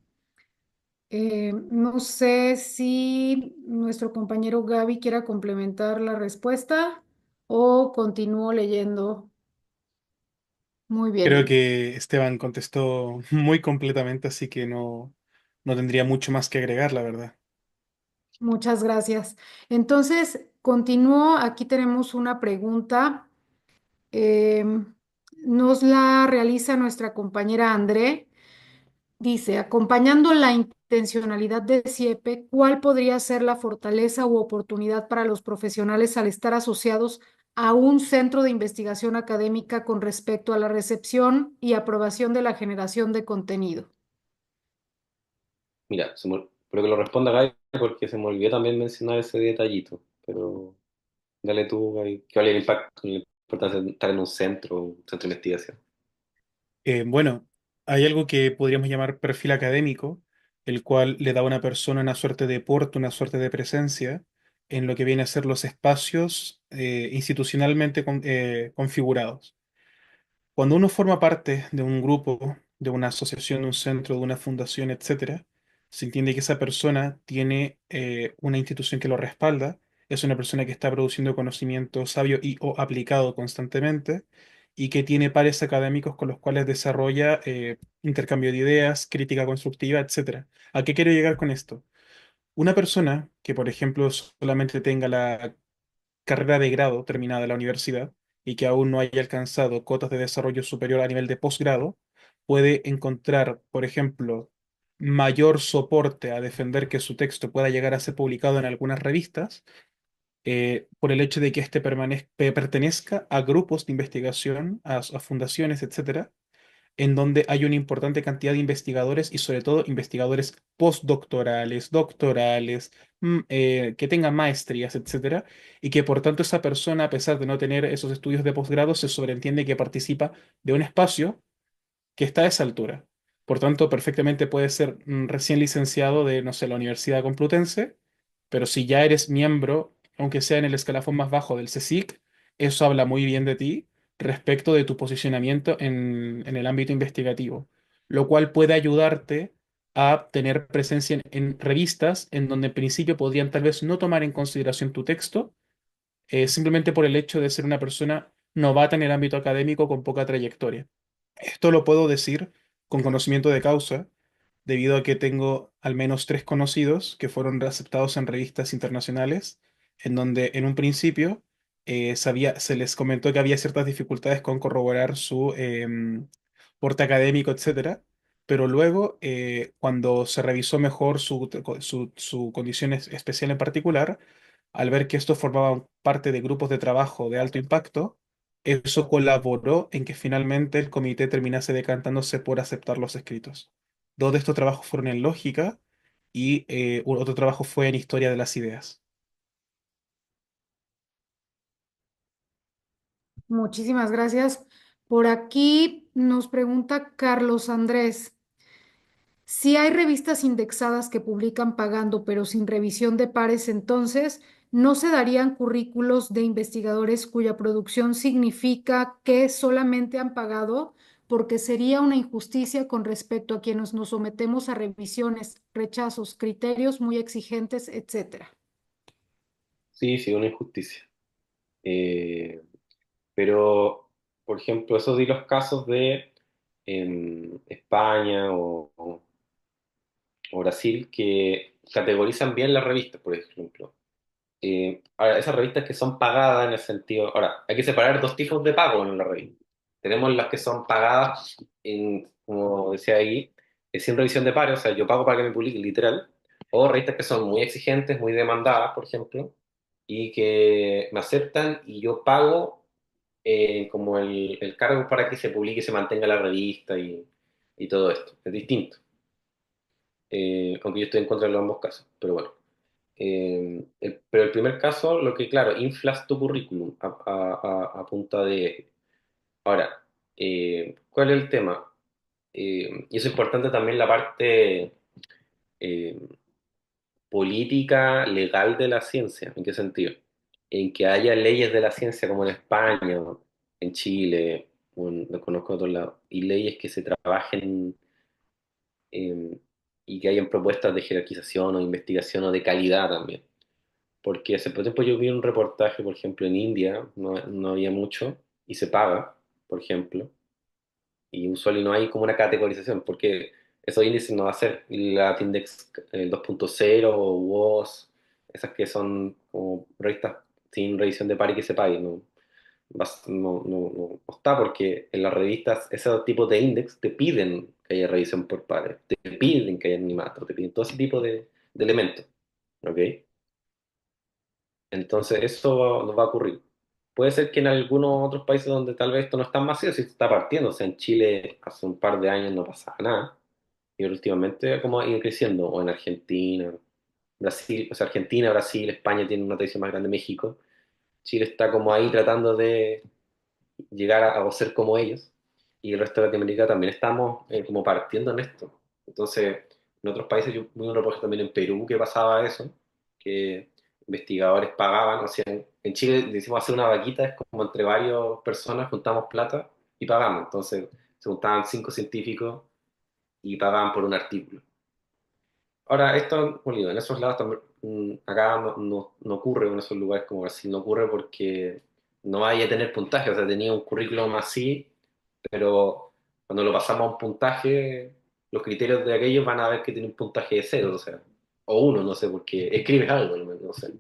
No sé si nuestro compañero Gaby quiera complementar la respuesta o continúo leyendo. Muy Creo bien, que Esteban contestó muy completamente, así que no tendría mucho más que agregar, la verdad. muchas gracias. Entonces, continúo. Aquí tenemos una pregunta. Nos la realiza nuestra compañera André. Dice, acompañando la intencionalidad de CIEPE, ¿cuál podría ser la fortaleza u oportunidad para los profesionales al estar asociados a un centro de investigación académica con respecto a la recepción y aprobación de la generación de contenido? Mira, pero que lo responda Gaby porque se me olvidó también mencionar ese detallito. Pero dale tú, Gaby, que vale el impacto, la importancia de estar en un centro de investigación. Bueno, hay algo que podríamos llamar perfil académico, el cual le da a una persona una suerte de porte, una suerte de presencia en lo que viene a ser los espacios institucionalmente configurados. Cuando uno forma parte de un grupo, de una asociación, de un centro, de una fundación, etcétera, se entiende que esa persona tiene una institución que lo respalda, es una persona que está produciendo conocimiento sabio y o aplicado constantemente y que tiene pares académicos con los cuales desarrolla intercambio de ideas, crítica constructiva, etcétera. ¿A qué quiero llegar con esto? Una persona que, por ejemplo, solamente tenga la carrera de grado terminada en la universidad y que aún no haya alcanzado cotas de desarrollo superior a nivel de posgrado, puede encontrar, por ejemplo, mayor soporte a defender que su texto pueda llegar a ser publicado en algunas revistas por el hecho de que éste pertenezca a grupos de investigación, a fundaciones, etcétera, en donde hay una importante cantidad de investigadores y sobre todo investigadores postdoctorales, doctorales, que tengan maestrías, etcétera, y que por tanto esa persona, a pesar de no tener esos estudios de posgrado, se sobreentiende que participa de un espacio que está a esa altura. Por tanto, perfectamente puede ser recién licenciado de, no sé, la Universidad Complutense, pero si ya eres miembro, aunque sea en el escalafón más bajo del CSIC, eso habla muy bien de ti respecto de tu posicionamiento en el ámbito investigativo, lo cual puede ayudarte a tener presencia en revistas en donde en principio podrían tal vez no tomar en consideración tu texto, simplemente por el hecho de ser una persona novata en el ámbito académico con poca trayectoria. Esto lo puedo decir con conocimiento de causa, debido a que tengo al menos tres conocidos que fueron aceptados en revistas internacionales, en donde en un principio se les comentó que había ciertas dificultades con corroborar su porte académico, etcétera, pero luego, cuando se revisó mejor su condición especial en particular, al ver que esto formaba parte de grupos de trabajo de alto impacto, eso colaboró en que finalmente el comité terminase decantándose por aceptar los escritos. Dos de estos trabajos fueron en lógica y otro trabajo fue en historia de las ideas. Muchísimas gracias. Por aquí nos pregunta Carlos Andrés. Si hay revistas indexadas que publican pagando, pero sin revisión de pares, entonces no se darían currículos de investigadores cuya producción significa que solamente han pagado, porque sería una injusticia con respecto a quienes nos sometemos a revisiones, rechazos, criterios muy exigentes, etcétera. Sí, sí, una injusticia. Eh, pero, por ejemplo, esos di los casos de España o Brasil que categorizan bien las revistas, por ejemplo. Ahora, esas revistas que son pagadas en el sentido. Ahora, hay que separar dos tipos de pago en la revista. Tenemos las que son pagadas, como decía ahí, sin revisión de pares, o sea, yo pago para que me publique literal, o revistas que son muy exigentes, muy demandadas, por ejemplo, y que me aceptan y yo pago como el cargo para que se publique y se mantenga la revista y todo esto. Es distinto, aunque yo estoy en contra de los ambos casos, pero bueno. Pero el primer caso, lo que, claro, inflas tu currículum a punta de. Ahora, ¿cuál es el tema? Y eso es importante también la parte eh, política, legal de la ciencia. ¿En qué sentido? En que haya leyes de la ciencia como en España, en Chile, lo conozco de otros lados, y leyes que se trabajen y que hayan propuestas de jerarquización o investigación o de calidad también. Porque hace poco tiempo yo vi un reportaje, por ejemplo, en India, no había mucho, y se paga, por ejemplo, y usual y no hay como una categorización, porque esos índices no va a ser la Tindex 2.0 o WOS, esas que son como revistas sin revisión de par y que se paguen, no, no está, porque en las revistas esos tipos de índices te piden que haya revisión por pares, te piden que haya animato, te piden todo ese tipo de elementos, ¿ok? Entonces, eso nos va a ocurrir. Puede ser que en algunos otros países donde tal vez esto no está masivo, si está partiendo. O sea, en Chile hace un par de años no pasaba nada. Y últimamente como ha ido creciendo. O en Argentina, Brasil, o sea, Argentina, Brasil, España tiene una tradición más grande, México. Chile está como ahí tratando de llegar a ser como ellos. Y el resto de Latinoamérica también estamos como partiendo en esto. Entonces, en otros países, yo vi un reportaje también en Perú que pasaba eso, que investigadores pagaban, o sea, en Chile decimos hacer una vaquita, es como entre varias personas juntamos plata y pagamos. Entonces, se juntaban 5 científicos y pagaban por un artículo. Ahora, esto, bueno, en esos lados también, acá no ocurre en esos lugares como Brasil, no ocurre porque no vaya a tener puntaje, o sea, tenía un currículum así, pero cuando lo pasamos a un puntaje, los criterios de aquellos van a ver que tiene un puntaje de cero, o sea, o uno, no sé, porque escribes algo, no sé,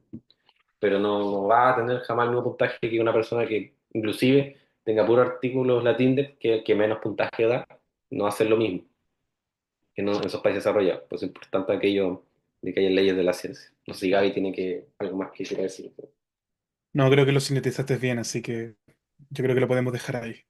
pero no va a tener jamás el mismo puntaje que una persona que inclusive tenga puros artículos latín que menos puntaje da, no va a ser lo mismo que no, en esos países desarrollados. Pues es importante aquello de que haya leyes de la ciencia. No sé si Gaby tiene algo más que quiera decir. No, creo que lo sintetizaste bien, así que yo creo que lo podemos dejar ahí.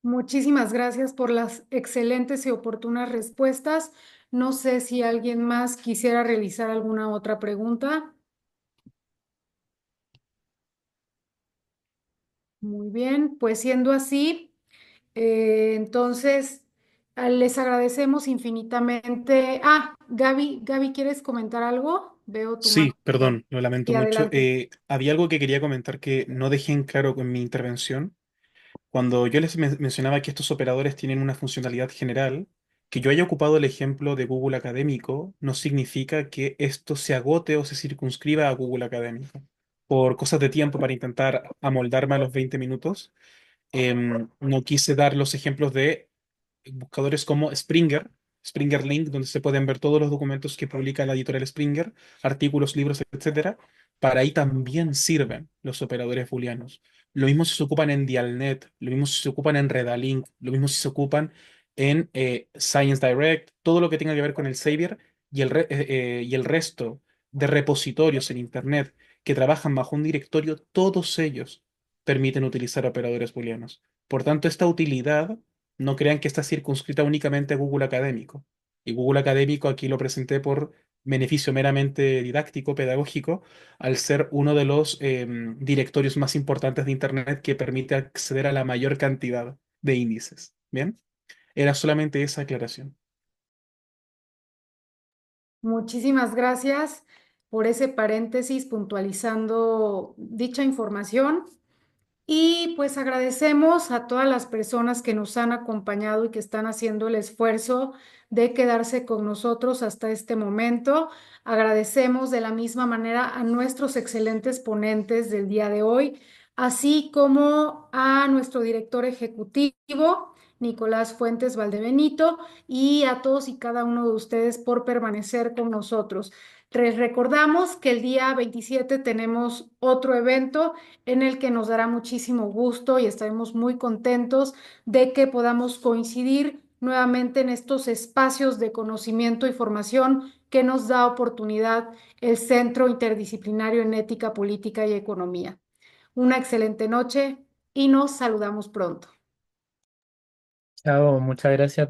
Muchísimas gracias por las excelentes y oportunas respuestas. No sé si alguien más quisiera realizar alguna otra pregunta. Muy bien, pues siendo así, entonces les agradecemos infinitamente. Gaby, ¿quieres comentar algo? Veo tu mano. Sí, perdón, lo lamento Sí, mucho. adelante. Había algo que quería comentar que no dejé en claro con mi intervención. Cuando yo les mencionaba que estos operadores tienen una funcionalidad general, que yo haya ocupado el ejemplo de Google Académico no significa que esto se agote o se circunscriba a Google Académico. Por cosas de tiempo para intentar amoldarme a los 20 minutos, no quise dar los ejemplos de buscadores como Springer, Springer Link, donde se pueden ver todos los documentos que publica la editorial Springer, artículos, libros, etcétera. Para ahí también sirven los operadores booleanos. Lo mismo si se ocupan en Dialnet, lo mismo si se ocupan en Redalink, lo mismo si se ocupan en Science Direct, todo lo que tenga que ver con el Xavier y el resto de repositorios en Internet que trabajan bajo un directorio, todos ellos permiten utilizar operadores booleanos. Por tanto, esta utilidad no crean que está circunscrita únicamente a Google Académico. Y Google Académico aquí lo presenté por beneficio meramente didáctico, pedagógico, al ser uno de los directorios más importantes de Internet que permite acceder a la mayor cantidad de índices. ¿Bien? Era solamente esa aclaración. Muchísimas gracias por ese paréntesis puntualizando dicha información. Y pues agradecemos a todas las personas que nos han acompañado y que están haciendo el esfuerzo de quedarse con nosotros hasta este momento. Agradecemos de la misma manera a nuestros excelentes ponentes del día de hoy, así como a nuestro director ejecutivo, Nicolás Fuentes Valdebenito, y a todos y cada uno de ustedes por permanecer con nosotros. Les recordamos que el día 27 tenemos otro evento en el que nos dará muchísimo gusto y estaremos muy contentos de que podamos coincidir nuevamente en estos espacios de conocimiento y formación que nos da oportunidad el Centro Interdisciplinario en Ética, Política y Economía. Una excelente noche y nos saludamos pronto. Chao, muchas gracias a todos.